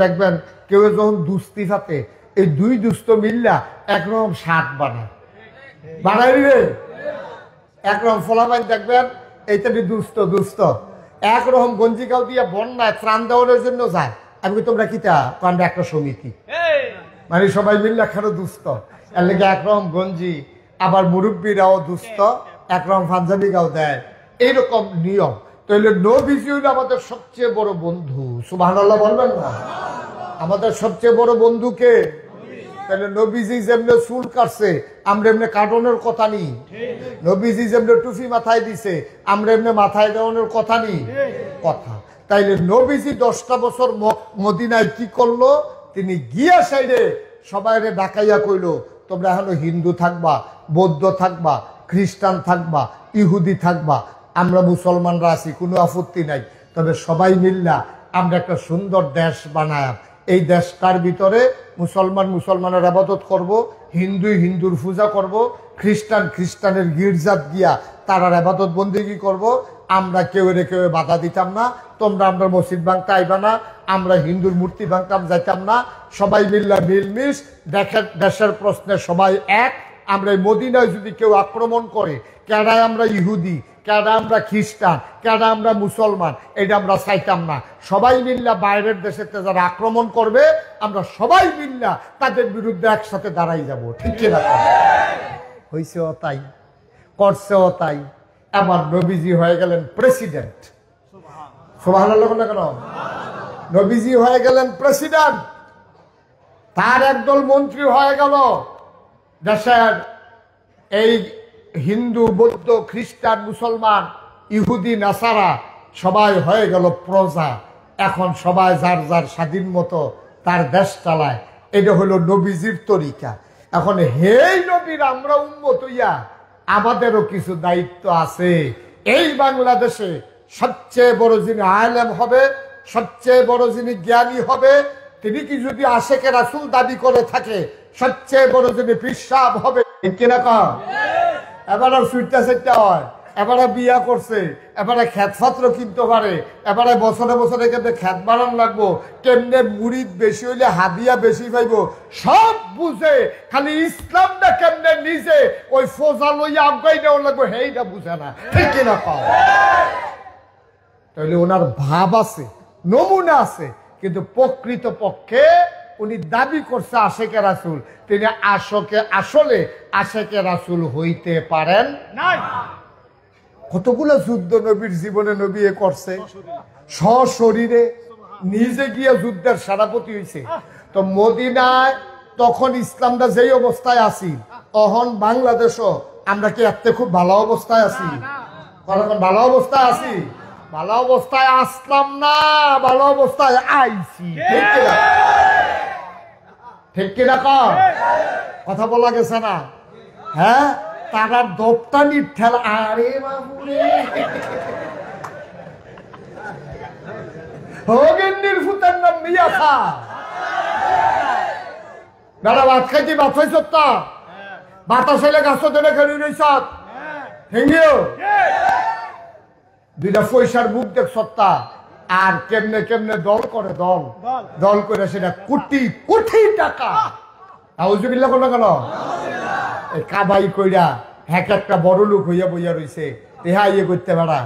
দেখবেন কেউ যখন দুস্তি থাকে এই দুই দুস্থ মিল্লা একরকম শাক বানায় দিবে একরকম ফলাফল দেখবেন এইটা দুস্থ দুস্থ একরকম গঞ্জিকাও দিয়ে বন্যায় ত্রাণ দেওয়ার জন্য যায়। আমি তোমরা কিতা আমরা একটা সমিতি মানে সবাই মিল্লা খানো দুস্থ এর লেগে একরকম গঞ্জি আবার মুরব্বীরাও দুস্থ একরকম পাঞ্জাবিগাও দেয় এইরকম নিয়ম। তাহলে নবীজি হইল আমাদের সবচেয়ে বড় বন্ধু। সুবহানাল্লাহ বলবেন না? আমাদের সবচেয়ে বড় বন্ধুকে। তাহলে নবীজি যেমনি চুল কাটছে আমরা এমনি কাটনের কথা নি, নবীজি যেমনি টুপি মাথায় দিছে আমরা এমনি মাথায় দেওয়ানোর কথা নি কথা। তাইলে নবীজি 10টা বছর মদিনায় কি করলো? তিনি গিয়া সাইডে সবাই ডাকাইয়া কইল তোমরা এখনো হিন্দু থাকবা, বৌদ্ধ থাকবা, খ্রিস্টান থাকবা, ইহুদি থাকবা, আমরা মুসলমানরা আছি, কোনো আপত্তি নাই, তবে সবাই মিল্লা আমরা একটা সুন্দর দেশ বানায় এই দেশটার ভিতরে মুসলমান মুসলমানের আবাদত করব, হিন্দু হিন্দুর পূজা করব, খ্রিস্টান খ্রিস্টানের গির্জাত গিয়া তারার আবাদত বন্দেগী করব। আমরা কেউ বাধা দিতাম না, তোমরা আমরা মসজিদ ভাঙতে আইবা না, আমরা হিন্দুর মূর্তি ভাঙতাম যাইতাম না, সবাই মিল্লা মিলমিশ দেশের প্রশ্নে সবাই এক। আমরা এই মদিনায় যদি কেউ আক্রমণ করে, কেডায় আমরা ইহুদি, কেডা আমরা খ্রিস্টান, কেডা আমরা মুসলমান, এটা আমরা চাইতাম না। সবাই মিল্লা বাইরের দেশেতে যারা আক্রমণ করবে আমরা সবাই মিল্লা তাদের বিরুদ্ধে একসাথে দাঁড়াই যাব। ঠিক কিনা? হয়েছেও তাই, করছেও তাই। আমার নবীজি হয়ে গেলেন প্রেসিডেন্ট। সুবহানাল্লাহ না কেন? নবীজি হয়ে গেলেন প্রেসিডেন্ট, তার একদল মন্ত্রী হয়ে গেল। দেশের এই হিন্দু বৌদ্ধ খ্রিস্টান মুসলমান ইহুদি নাসারা সবাই হয়ে গেল প্রজা। এখন সবাই যার যার স্বাধীন মতো তার দেশ চালায়। এটা হলো নবীজির তরিকা। এখন হেই নবীর আমরা উম্মত হইয়া আমাদেরও কিছু দায়িত্ব আছে। এই বাংলাদেশে সবচেয়ে বড় যিনি আলেম হবে, সবচেয়ে বড় যিনি জ্ঞানী হবে, তিনি কি যদি আশেকে রাসূল দাবি করে থাকে, সবচেয়ে বড় যিনি পিসাব হবে কিনা কম, এবারে সুইটটা সেটটা হয়, এবারে বিয়া করছে, এবারে খ্যাতপাত্র কিনতে পারে, এবারে বছরে বছরে কেমনে খ্যাত বানান লাগবো, কেমনে মুড়িদ বেশি হইলে হাদিয়া বেশি পাইব, সব বুঝে, খালি ইসলামটা কেমনে নিজে ওই ফোজা লইয়া আগাই দেওয়া লাগবো সেইটা বুঝে না। ঠিক কিনা কম? তাহলে ওনার ভাব আছে, নমুনা আছে, কিন্তু প্রকৃত পক্ষে উনি দাবি করছে আশেকে রাসূল, তিনি আসলে আশেকে রাসূল হইতে পারেন না। কতগুলো যুদ্ধ নবীর জীবনে নবী করছে, সশরীরে নিজে গিয়ে যুদ্ধের সেনাপতি হয়েছে। তো মদিনায় তখন ইসলামটা যেই অবস্থায় আছি, তখন বাংলাদেশও আমরা কি এত খুব ভালো অবস্থায় আছি? ভালো অবস্থায় আছি? ভালো অবস্থায় আসলাম না, ভালো অবস্থায় আইছি। ঠিক কিনা কম? কথা বলা গেছে না? হ্যাঁ, তারার দপ্তানি ঠেলা। আরে বাবুরে, হোগেন্নির ফুতের নাম মিয়া খা। দাদা ভাত খাইছি, ভাত খাইছ তা বাতাস হইলে গাছ ধরে খেলি রইছ হেঙ্গিও দুইটা পয়সার মুখ দেখ সত্তা। আর কেমনে কেমনে দল করে, দল দল করে সেটা কোটি কোটি টাকা। আউযুবিল্লাহ কোন কেন কাবাই কইরা এক একটা বড় লোক হইয়া বইয়া রইছে, টেহা ইয়ে করতে পারা,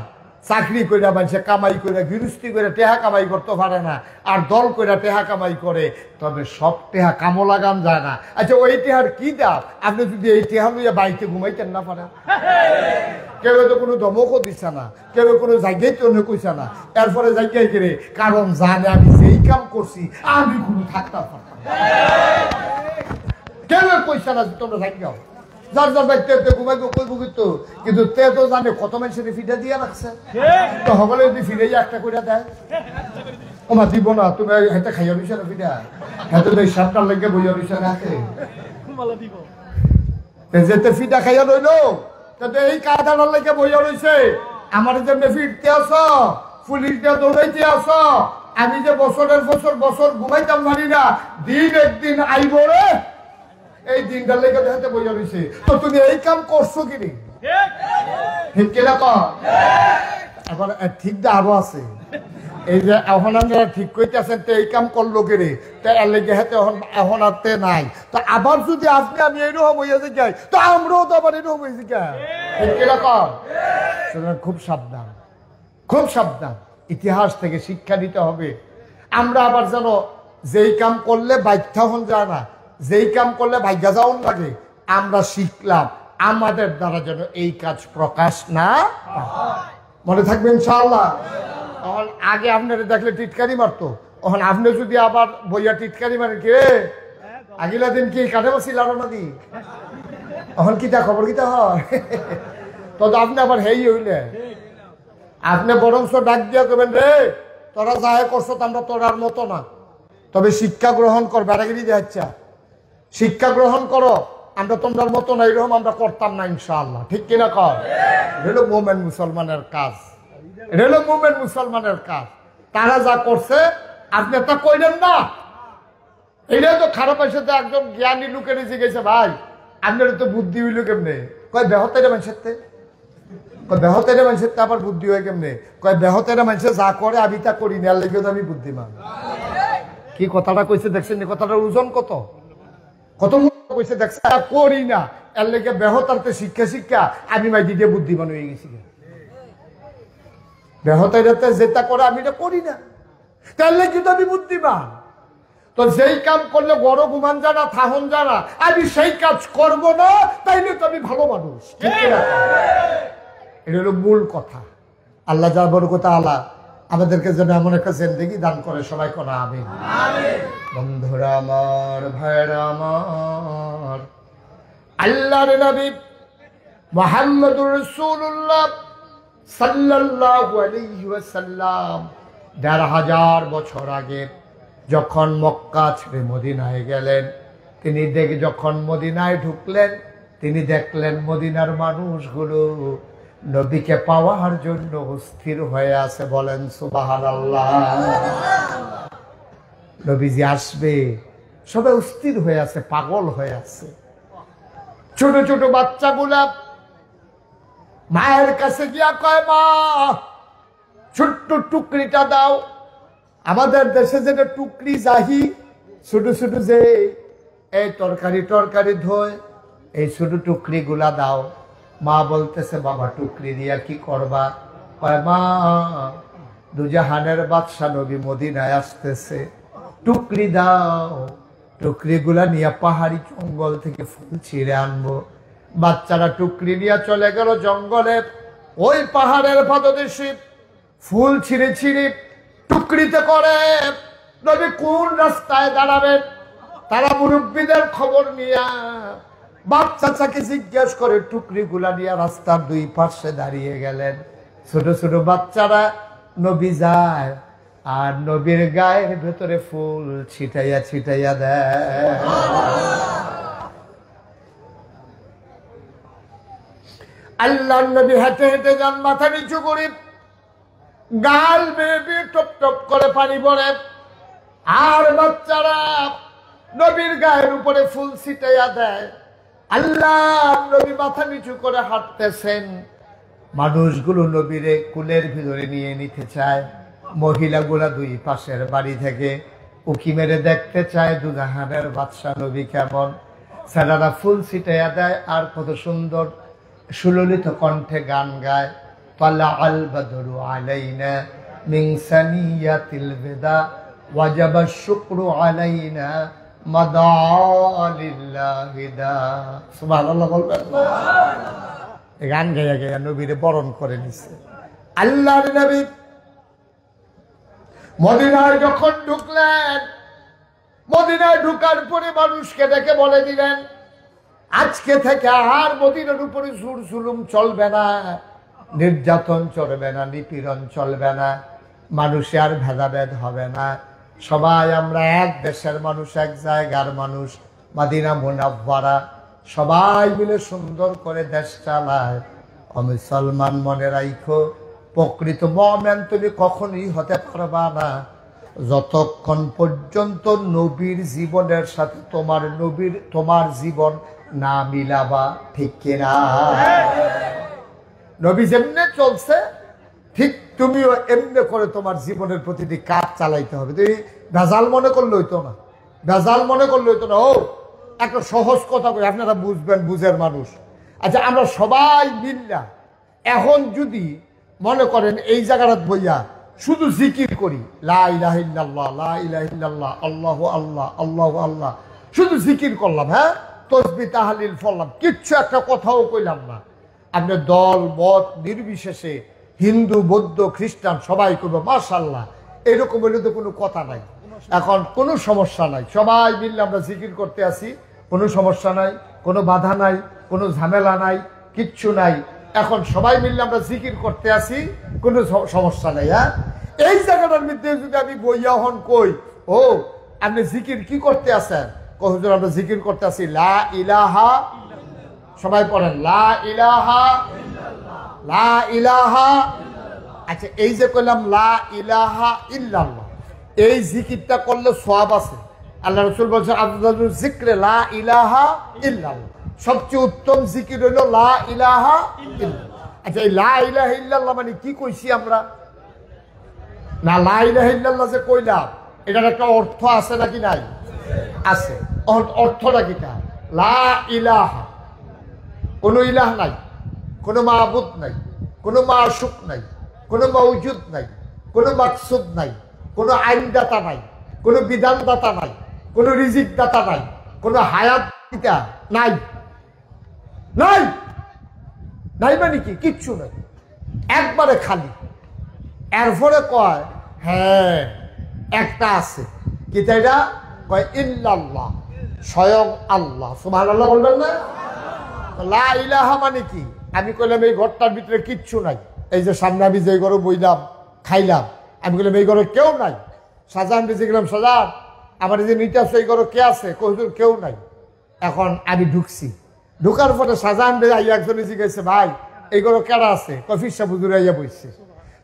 চাকরি কইরা মানুষে কামাই করে, গৃহস্থী করে টেহা কামাই করতে পারে না, আর দল কইরা টেহা কামাই করে। তবে সব টেহা কামো লাগান যায় না। আচ্ছা, ওই টেহার কি দাম? আপনি যদি এই টেহা লইয়া বাড়িতে ঘুমাইতেন না পারেন, কেউ তো কোনো ধমকও দিচ্ছে না, কেউ কোনো জায়গায় তো কইছে না, এরপরে জায়গায় করে, কারণ জানে আমি যেই কাম করছি আমি কোনো থাকতাম পারতাম, কেউ কইছে না তোমরা জায়গাও যার যার বাড়িতে ঘুমাইবো কইবো, কিন্তু তে তো জানে কত মানুষের ফিটা দিয়ে রাখছে। তো সকলে যদি ফিরে একটা করে দেয়, ওমা দিব না, তুমি হাতে খাইয়া রইছে না ফিটা, হাতে তো সাতটার লেগে বইয়া রইছে না হাতে, যেতে ফিটা খাইয়া রইল এই কাদাটার লেগে বইয়া রইছে। আমার যেমনি ফিরতে আস, পুলিশ দিয়ে দৌড়াইতে আস, আমি যে বছরের বছর ঘুমাইতাম জানি না, দিন একদিন আইব রে, এই দিনটার লেগে হাতে বইয়া রইছে। তো তুমি এই কাম করছো কিনি? ঠিক কিনা কম? এবার ঠিক আরো আছে, এই যে এখন আপনারা ঠিক কইতেছেন তো এই কাম করলো কেড়ে তো এর লেগে হাতে এখন আতে নাই তো আবার যদি আপনি আমি এরকম হইয়াছে যাই তো আমরাও তো আবার এরকম হয়েছি কে কিরকম খুব সাবধান খুব সাবধান ইতিহাস থেকে শিক্ষা নিতে হবে আমরা আবার যেন যেই কাম করলে বাধ্য হন যায় না যেই কাম করলে ভাগ্য যাওন লাগে আমরা শিখলাম আমাদের দ্বারা যেন এই কাজ প্রকাশ না মনে থাকবে ইনশাআল্লাহ এখন আগে আপনারা দেখলে টিটকারি মারতো এখন আপনি যদি আবার বইয়া টিটকারি মারেন কে আগিলা দিন কি কাঠে বসিল না দি এখন কিতা খবর কিতা হয় তো আপনি আবার হেই হইলে আপনি বরংস ডাক দিয়া করবেন রে তোরা যাই করছো আমরা তোরার মতো না তবে শিক্ষা গ্রহণ কর বেড়াগিরি যাচ্ছা শিক্ষা গ্রহণ করো আমরা তোমার মতো না এরকম আমরা করতাম না ইনশাআল্লাহ ঠিক কিনা কর এটা মোমেন মুসলমানের কাজ এটা মোমেন মুসলমানের কাজ তারা যা করছে আপনি তা কইলেন না এটা তো খারাপ হয়েছে তো একজন জ্ঞানী লোকের জিজ্ঞেসে ভাই আপনার তো বুদ্ধি হইল কেমনে কয় বেহতের মানুষের বেহতের মানুষের তো আবার বুদ্ধি হয় কেমনে কয় বেহতের মানুষে যা করে আমি তা করি না লেগে তো আমি বুদ্ধিমান কি কথাটা কইছে দেখছেন কথাটার ওজন কত কত কইছে দেখছেন করি না এর লেগে বেহতারতে শিক্ষা শিক্ষা আমি মাই দিয়ে বুদ্ধিমান হয়ে গেছি বেহতাইরাতে যেটা করে আমি এটা করি না তার লেগে তো আমি বুদ্ধিমান তো যেই কাম করলে বড় গুমান জানা থাহন জানা আমি সেই কাজ করব না তাইলে তো আমি ভালো মানুষ এটা হলো মূল কথা আল্লাহ যা বড় কথা আল্লাহ আমাদেরকে যেন এমন একটা জিন্দেগি দান করে সবাই করে আমিন বন্ধুরা আমার ভাইরা আমার আল্লাহর নবী মুহাম্মদুর রাসূলুল্লাহ সাল্লাল্লাহু আলাইহি ওয়াসাল্লাম ১৫০০ বছর আগে যখন মক্কা ছেড়ে মদিনায় গেলেন তিনি যখন মদিনায় ঢুকলেন তিনি দেখলেন মদিনার মানুষগুলো নবীকে পাওয়ার জন্য স্থির হয়ে আছে বলেন সুবহানাল্লাহ নবীজি আসবে সবাই স্থির হয়ে আছে পাগল হয়ে আছে ছোট ছোট বাচ্চাগুলা মায়ের কাছে গিয়া কয় মা ছোট্ট টুকরিটা দাও আমাদের দেশে যেটা টুকরি জাহি ছোট ছোট যে এই তরকারি ধোয় এই ছোট টুকরি গুলা দাও মা বলতেছে বাবা টুকরি দিয়া কি করবা কয় মা দুজাহানের বাদশা নবী মদিনায় আসতেছে টুকরি দাও টুকরি গুলা নিয়ে পাহাড়ি জঙ্গল থেকে ফুল ছিঁড়ে আনবো বাচ্চারা টুকরি নিয়ে চলে গেল জঙ্গলে ওই পাহাড়ের পাদদেশে ফুল ছিঁড়ে ছিঁড়ে টুকরিতে করে নবী কোন রাস্তায় দাঁড়াবেন তারা মুরব্বীদের খবর নিয়ে বাপ চাচাকে জিজ্ঞেস করে টুকরি গুলা নিয়ে রাস্তার দুই পাশে দাঁড়িয়ে গেলেন ছোট ছোট বাচ্চারা নবী যায় আর নবীর গায়ের ভেতরে ফুল ছিটাইয়া ছিটাইয়া দেয় আল্লাহর নবী হেঁটে হেঁটে যান মাথা নিচু করে গাল বেয়ে টপ টপ করে পানি পড়ে আর বাচ্চারা নবীর গায়ের উপরে ফুল ছিটাইয়া দেয় আল্লাহ নবী মাথা নিচু করে হাঁটতেছেন মানুষগুলো নবীরে কুলের ভিতরে নিয়ে নিতে চায় মহিলাগুলা দুই পাশের বাড়ি থেকে উকি মেরে দেখতে চায় দুজাহানের বাদশা নবী কেমন ছেলেরা ফুল ছিটাইয়া দেয় আর কত সুন্দর সুললিত কণ্ঠে গান গায় তালা আল বদরু আলাইনা মিন সানিয়াতিল বিদা ওয়াজাবা শুকরু আলাইনা মাদালিল্লাহিদা সুবহানাল্লাহ বলবেন এই গান গাইয়া গাইয়া নবীরে বরণ করে নিছে আল্লাহর নবী মদিনায় যখন ঢুকলেন মদিনায় ঢুকার পরে মানুষকে ডেকে বলে দিলেন আজকে থেকে আর মদিনার উপরে জোর জুলুম চলবে না নির্যাতন চলবে না নিপীড়ন চলবে না মানুষে আর ভেদাভেদ হবে না সবাই আমরা এক দেশের মানুষ এক জায়গার মানুষ মদিনা মুনাওয়ারা সবাই মিলে সুন্দর করে দেশ চালায় মুসলমান মনে রাখো প্রকৃত মুমিন তুমি কখনোই হতে পারবা না যতক্ষণ পর্যন্ত নবীর জীবনের সাথে তোমার জীবন না মিলাবা ঠিক কিনা নবী যেমনে চলছে ঠিক তুমিও এমনি করে তোমার জীবনের প্রতিটি কাজ চালাইতে হবে। তুমি ভেজাল মনে করলে হইতো না, ভেজাল মনে করলে হইতো না। ও একটা সহজ কথা কই, আপনারা বুঝবেন, বুঝের মানুষ। আচ্ছা, আমরা সবাই মিল্লা এখন যদি মনে করেন এই জায়গাটা বইয়া শুধু জিকির করি, লা ইলাহা ইল্লাল্লাহ, লা ইলাহা ইল্লাল্লাহ, আল্লাহু আল্লাহ, আল্লাহু আল্লাহ, শুধু জিকির করলাম, হ্যাঁ, তসবিহ তাহলিল পড়লাম, কিচ্ছু একটা কথাও কইলাম না, আপনি দল মত নির্বিশেষে হিন্দু বৌদ্ধ খ্রিস্টান সবাই করবো মাশাআল্লাহ, এরকম হলে তো কোনো কথা নাই। এখন কোনো সমস্যা নাই, সবাই মিললে আমরা জিকির করতে আসি, কোনো সমস্যা নাই, কোনো বাধা নাই, কোনো ঝামেলা নাই, কিচ্ছু নাই। এখন সবাই মিললে আমরা জিকির করতে আসি, কোনো সমস্যা নাই। হ্যাঁ, এই জায়গাটার মধ্যে যদি আমি বইয়া হন কই, ও আপনি জিকির কি করতে আসেন, হুজুর আমরা জিকির করতে আসি লা ইলাহা, সবাই পড়েন লা ইলাহা, লা ইলাহা। আচ্ছা, এই যে কইলাম লা ইলাহা ইল্লাল্লাহ, এই জিকিরটা করলে সওয়াব আছে। আল্লাহ রাসূল বলেছেন আফদালুল যিকরি লা ইলাহা ইল্লাল্লাহ, সবচেয়ে উত্তম জিকির হলো লা ইলাহা ইল্লাল্লাহ। আচ্ছা, এই লা ইলাহা ইল্লাল্লাহ মানে কি কইছি আমরা? না, লা ইলাহা ইল্লাল্লাহ যে কইলাম এটার একটা অর্থ আছে নাকি নাই? আছে। অর্থটা কিটা? লা ইলাহা, কোনো ইলাহ নাই, কোনো মাবুদ নাই, কোনো মাশুক নাই, কোনো মওজুদ নাই, কোনো মাকসুদ নাই, কোনো আইনদাতা নাই, কোনো বিধানদাতা নাই, কোনো রিজিক দাতা নাই, কোনো হায়াত নাই, নাই নাই মানে কি? কিচ্ছু নাই, একবারে খালি। এরপরে কয় হ্যাঁ একটা আছে, কি তাইটা কয় ইল্লাল্লাহ, স্বয়ং আল্লাহ। সুবহানাল্লাহ বলবেন না? লা ইলাহা মানে কি? আমি কইলাম এই ঘরটার ভিতরে কিচ্ছু নাই, এই যে সামনে আমি যে ঘরে বইলাম খাইলাম, আমি বললাম এই ঘরে কেউ নাই। শাহজাহান বেঁচে গেলাম, শাহজাহান আমার এই যে নিতে আসছে এই ঘরে কে আছে? কহিদুর কেউ নাই। এখন আমি ঢুকছি, ঢুকার পরে শাহজাহান বেঁচে আইয়া একজনে জিজ্ঞাসা, ভাই এই ঘরে কেডা আছে? ফিরসা হুজুর আইয়া বইছে।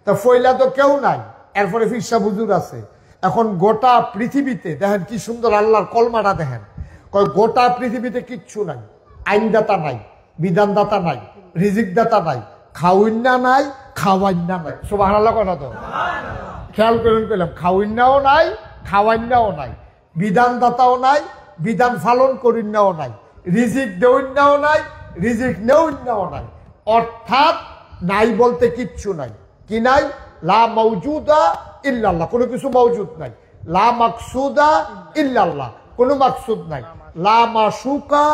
তা ফইলা তো কেউ নাই, এরপরে ফিরসা হুজুর আছে। এখন গোটা পৃথিবীতে দেখেন কি সুন্দর আল্লাহর কলমাটা দেখেন, কয় গোটা পৃথিবীতে কিচ্ছু নাই, আইনদাতা নাই, বিধানদাতা নাই, রিজিকদাতা নাই, খাওয়াইন্না নাই, খাওয়াইন্না নাই। সুবহানাল্লাহ কথা তো খেয়াল করেন, কইলাম খাওয়াইন্নাও নাই, খাওয়াইন্নাও নাই, বিধানদাতাও নাই, বিধান পালন করিন্নাও নাই, রিজিক দেউন্নাও নাই, রিজিক নেউন্নাও নাই। অর্থাৎ নাই বলতে কিচ্ছু নাই। কি নাই? লা মাওজুদা ইল্লাল্লাহ, কোনো কিছু মওজুদ নাই। লা মাকসুদা ইল্লাল্লাহ, কোনো মাকসুদ নাই। লা মাশুকা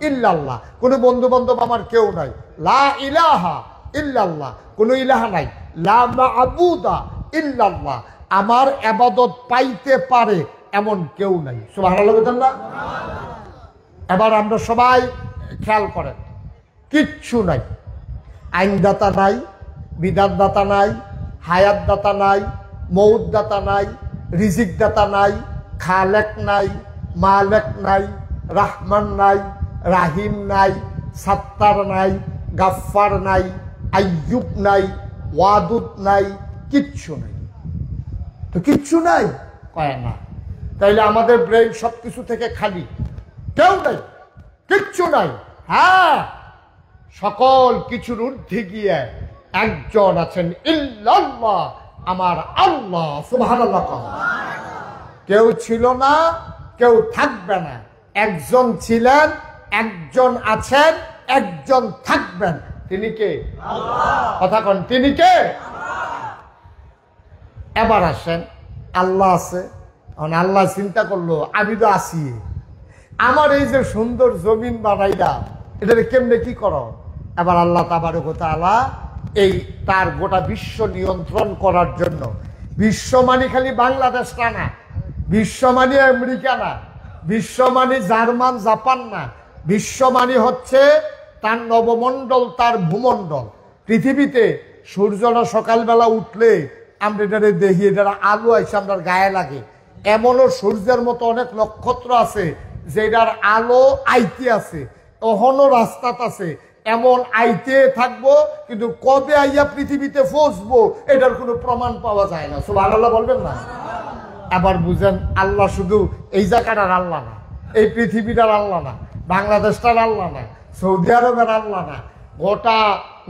ইল্লাল্লাহ, কোনো বন্ধু বান্ধব আমার কেউ নাই। লা ইলাহা ইল্লাল্লাহ, কোনো ইলাহা নাই। লা মা'বুদা ইল্লাল্লাহ, আমার ইবাদত পাইতে পারে এমন কেউ নাই। সুবহানাল্লাহ বলেন না? এবার আমরা সবাই খেয়াল করেন, কিচ্ছু নাই, আইনদাতা নাই, বিধানদাতা নাই, হায়াতদাতা নাই, মউতদাতা নাই, রিজিকদাতা নাই, খালেক নাই, মালেক নাই, রাহমান নাই, রাহিম নাই, সাত্তার নাই, গাফফার নাই, আইয়ুব নাই, ওয়াদুদ নাই, কিচ্ছু নাই। তো কিচ্ছু নাই কয় না, তাইলে আমাদের ব্রেন সবকিছু থেকে খালি, কেউ নাই, কিচ্ছু নাই। হ্যাঁ, সকল কিছুর ঊর্ধ্বে গিয়ে একজন আছেন, ইল্লাল্লাহ, আমার আল্লাহ। সুবহানাল্লাহ। কেউ ছিল না, কেউ থাকবে না, একজন ছিলেন, একজন আছেন, একজন থাকবেন। তিনি কে? কথা কন, তিনি কে? এবার আসেন, আল্লাহ আছে। আল্লাহ চিন্তা করলো আমি তো আছি, আমার এই যে সুন্দর জমিন বানাইলাম এটা কেমনে কি করো? এবার আল্লাহ তাবারক ওয়া তাআলা এই তার গোটা বিশ্ব নিয়ন্ত্রণ করার জন্য, বিশ্ব মানে খালি বাংলাদেশটা না, বিশ্ব মানে আমেরিকা না, বিশ্ব মানে জার্মান জাপান না, বিশ্ব মানে হচ্ছে তার নবমণ্ডল, তার ভূমণ্ডল। পৃথিবীতে সূর্যটা সকালবেলা উঠলে আমরা এটারে দেখি, এটার আলো আইসে আমরা গায়ে লাগে। এমনও সূর্যের মতো অনেক নক্ষত্র আছে যেটার আলো আইতে আছে, অহনো রাস্তাত আছে, এমন আইতে থাকবো, কিন্তু কবে আইয়া পৃথিবীতে পৌঁছবো এটার কোনো প্রমাণ পাওয়া যায় না। সুবহানাল্লাহ বলবেন না? এবার বুঝেন, আল্লাহ শুধু এই জায়গাটার আল্লাহ না, এই পৃথিবীটার আল্লাহ না, বাংলাদেশটার আল্লাহ না, সৌদি আরবের আল্লাহ না, গোটা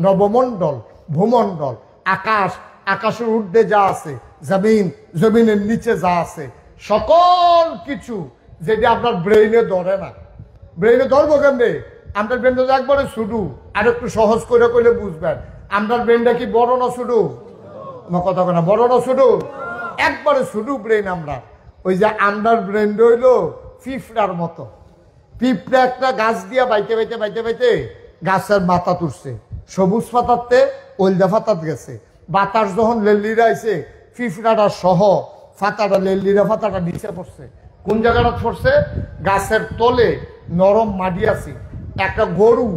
নবমণ্ডল, ভূমণ্ডল, আকাশ আকাশের ঊর্ধ্বে যা আছে, জমিনের নিচে যা আছে, সকল কিছু যেটা আপনার ব্রেইনে ধরে না। ব্রেইনে ধরবো কেমনে? আপনার ব্রেনটা তো একবারে শুধু, আর একটু সহজ করে করলে বুঝবেন। আপনার ব্রেনটা কি বড় না শুধু? আমার কথা না, বড় না শুধু? একবারে শুধু ব্রেন আমরা। ওই যে আপনার ব্রেন রইল পিঁপড়ার মতো। পিঁপড়া একটা গাছ দিয়া বাইতে বাইতে বাইতে বাইতে গাছের মাথা তুলছে, সবুজ পাতাতে ওলদা ফাতাত গেছে। বাতাস যখন লেল্লিরা আইছে, পিঁপড়াটা সহ ফাতাটা লেল্লিরা ফাতাটা নিচে পড়ছে। কোন জায়গাটা পড়ছে? গাছের তলে নরম মাটি আছে। একটা গরু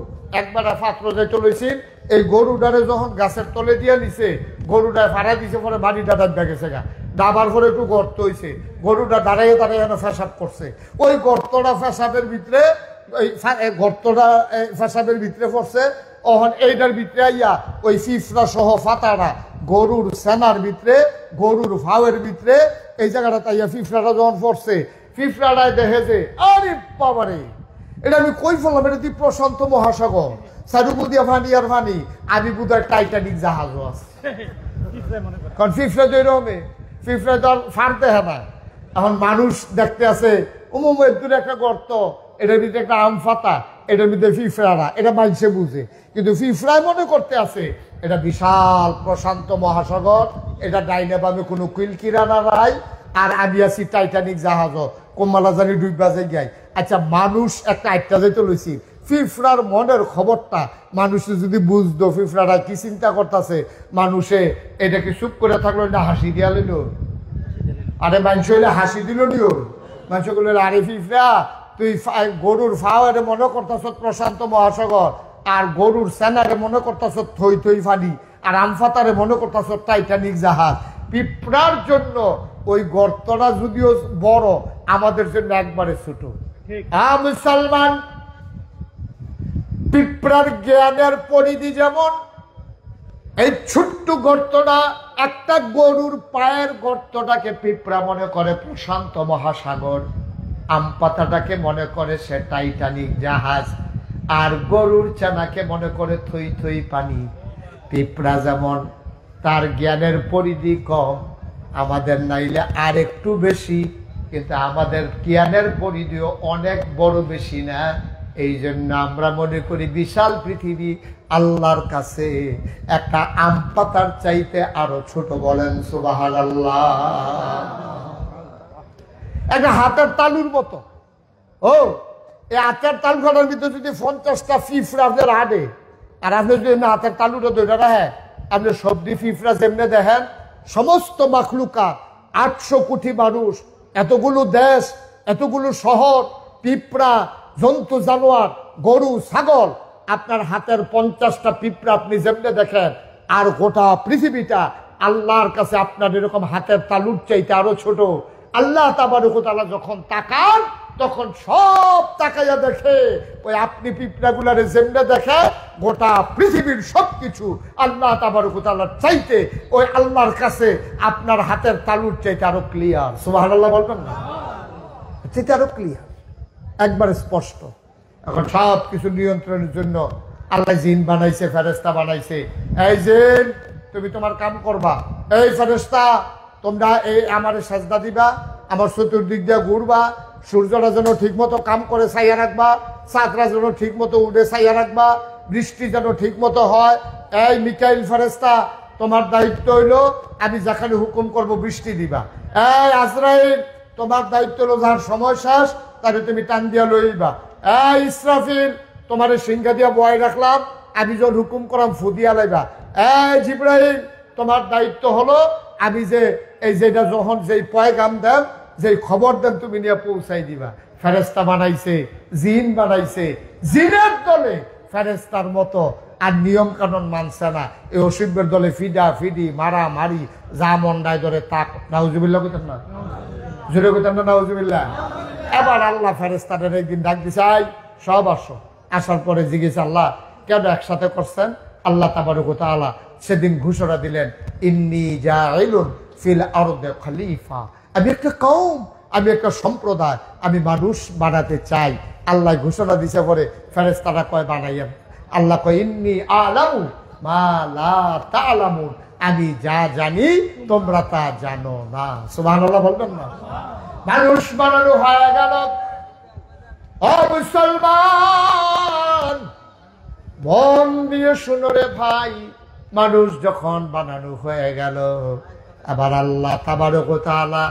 একবার পাত্র যে চলেছিল, এই গরুটারে যখন গাছের তলে দিয়ে নিছে, গরুটায় ফাড়া দিছে, পরে মাটিটা দাঁড়া গেছে গা, দাবার পরে একটু গর্ত হয়েছে, গরুটা দাঁড়াইয়ে দাঁড়াইয়ে পেশাব করছে। ওই গর্তটা পেশাবের ভিতরে, ওই গর্তটা পেশাবের ভিতরে পড়ছে। ওখান এইটার ভিতরে আইয়া ওই পিঁপড়া সহ ফাতাটা গরুর সেনার ভিতরে, গরুর ফাওয়ের ভিতরে, এই জায়গাটা তাইয়া পিঁপড়াটা যখন পড়ছে, পিঁপড়াটায় দেখে যে আরে বাবারে, এটা আমি কই ফেললাম, এটা তুই প্রশান্ত মহাসাগর, সারুকুদিয়া ফানি আর ফানি, আমি বোধহয় টাইটানিক জাহাজও আছে। কারণ পিঁপড়া তো এরকমই, পিঁপড়া তো আর ফার দেখে না। এখন মানুষ দেখতে আছে উমুমের দূরে একটা গর্ত, এটার ভিতরে একটা আম ফাতা, এটার ভিতরে পিঁপড়ারা, এটা মানুষে বুঝে। কিন্তু পিঁপড়ায় মনে করতে আছে এটা বিশাল প্রশান্ত মহাসাগর, এটা ডাইনে বামে কোনো কুইলকিরানা নাই, আর আমি আছি টাইটানিক জাহাজও, কোম্মালা জানি ডুববা যাই। আচ্ছা, মানুষ একটা আটটা যেতে লইছি, পিঁপড়ার মনের খবরটা মানুষে যদি বুঝতো পিঁপড়ারা কি চিন্তা করতেছে, মানুষে এটাকে চুপ করে থাকলো না হাসি দিয়া লইল? আরে মানুষ হইলে হাসি দিল নিও, মানুষ বললো আরে পিঁপড়া তুই গরুর ফাওয়ারে মনে করতেছ প্রশান্ত মহাসাগর, আর গরুর সেনারে মনে করতেছ থই থই ফানি, আর আমফাতারে মনে করতেছ টাইটানিক জাহাজ। পিঁপড়ার জন্য ওই গর্তটা যদিও বড়, আমাদের জন্য একবারে ছোট। হ্যাঁ মুসলমান, পিঁপড়ার জ্ঞানের পরিধি যেমন, এই ছোট্ট গর্তটা, একটা গরুর পায়ের গর্তটাকে পিঁপড়া মনে করে প্রশান্ত মহাসাগর, আম পাতাটাকে মনে করে সে টাইটানিক জাহাজ, আর গরুর চানাকে মনে করে থই থই পানি। পিঁপড়া যেমন তার জ্ঞানের পরিধি কম, আমাদের নাইলে আর একটু বেশি, কিন্তু আমাদের জ্ঞানের পরিধিও অনেক বড়, বেশি না। এই জন্য আমরা মনে করি বিশাল পৃথিবী আল্লাহর কাছে একটা আম পাতার চাইতে আরো ছোট। বলেন সুবহানাল্লাহ। একটা হাতের তালুর মতো। ও এই হাতের তালু খাটার ভিতরে যদি 50টা পিঁপড়া আপনার হাঁটে, আর আপনি যদি হাতের তালুটা ধরে রাখেন, আপনি সবজি পিঁপড়া যেমনি দেখেন, সমস্ত মাখলুকা, 800 কোটি মানুষ, এতগুলো দেশ, এতগুলো শহর, পিঁপড়া, জন্তু জানোয়ার, গরু ছাগল, আপনার হাতের 50টা পিঁপড়া আপনি যেমনি দেখেন, আর গোটা পৃথিবীটা আল্লাহর কাছে আপনার এরকম হাতের তালুর চাইতে আরো ছোট। আল্লাহ তাবারক ওয়া তাআলা যখন তাকান, তখন সব তাকাইয়া দেখে ওই আপনি পিঁপড়াগুলারে যেমনে দেখে, গোটা পৃথিবীর সবকিছু আল্লাহ তাবারক ওয়া তাআলার চাইতে ওই আল্লাহর কাছে আপনার হাতের তালুর চাইতে আরো ক্লিয়ার। সুবহানাল্লাহ বলবেন না? চাইতে আরো ক্লিয়ার, একবারে স্পষ্ট। এখন সব কিছু নিয়ন্ত্রণের জন্য আল্লাহ জিন বানাইছে, ফেরেশতা বানাইছে। এই জিন তুমি তোমার কাম করবা, এই ফেরেশতা তোমরা এই আমারে সাজদা দিবা, আমার চতুর্দিক দিয়ে ঘুরবা, সূর্যটা যেন ঠিক মতো কাম করে ছাইয়া রাখবা, চাঁদরা যেন ঠিক মতো উঠে ছাইয়া রাখবা, বৃষ্টি যেন ঠিক মতো হয়। এই মিকাইল ফেরেশতা তোমার দায়িত্ব হইলো আমি যেখানে হুকুম করব বৃষ্টি দিবা। এই আজরাইল তোমার দায়িত্ব হলো যার সময় শেষ তাহলে তুমি টান দিয়া লইবা। এই ইসরাফিল তোমার সিংহা দিয়া বয় রাখলাম, আমি যখন হুকুম করাম ফু দিয়া লাইবা। এই জিবরাইল তোমার দায়িত্ব হলো আমি যে এই যেটা যখন যেই পয়গাম দেন, যেই খবর দেন তুমি নিয়ে পৌঁছাই দিবা। ফেরেশতা বানাইছে, জিন বানাইছে, জিনের দলে ফেরেশতার মতো আর নিয়ম কানুন মানছে না। এই অসিবের দলে ফিডা ফিডি, মারা মারি, যা মন্ডায় ধরে তাক। নাউজুবিল্লাহ কইতেন না? জোরে কইতেন না নাউজুবিল্লাহ? এবার আল্লাহ ফেরেশতাদের একদিন ডাক দিছে, সব আসো। আসার পরে জিজ্ঞেস আল্লাহ কেন একসাথে করছেন? আল্লাহ তাবারক ওয়া তাআলা সেদিন ঘোষণা দিলেন, ইন্নী জাইলুন ফিল আরদে খলিফা, আমি একটা কওম, আমি একটা সম্প্রদায়, আমি মানুষ বানাতে চাই। আল্লাহ ঘোষণা দিছে পরে ফেরেশতারা কয় বানাইয়া। আল্লাহ কয় ইন্নী আলামু মা লা তা'লামুন, আমি যা জানি তোমরা তা জানো না। সুবহানাল্লাহ বলবেন না? মানুষ বানানো হয়ে গেল। ও মুসলমান, মন দিয়ে শুনো রে ভাই, মানুষ যখন বানানো হয়ে গেল, আবার আল্লাহ তাবারক ওয়া তাআলা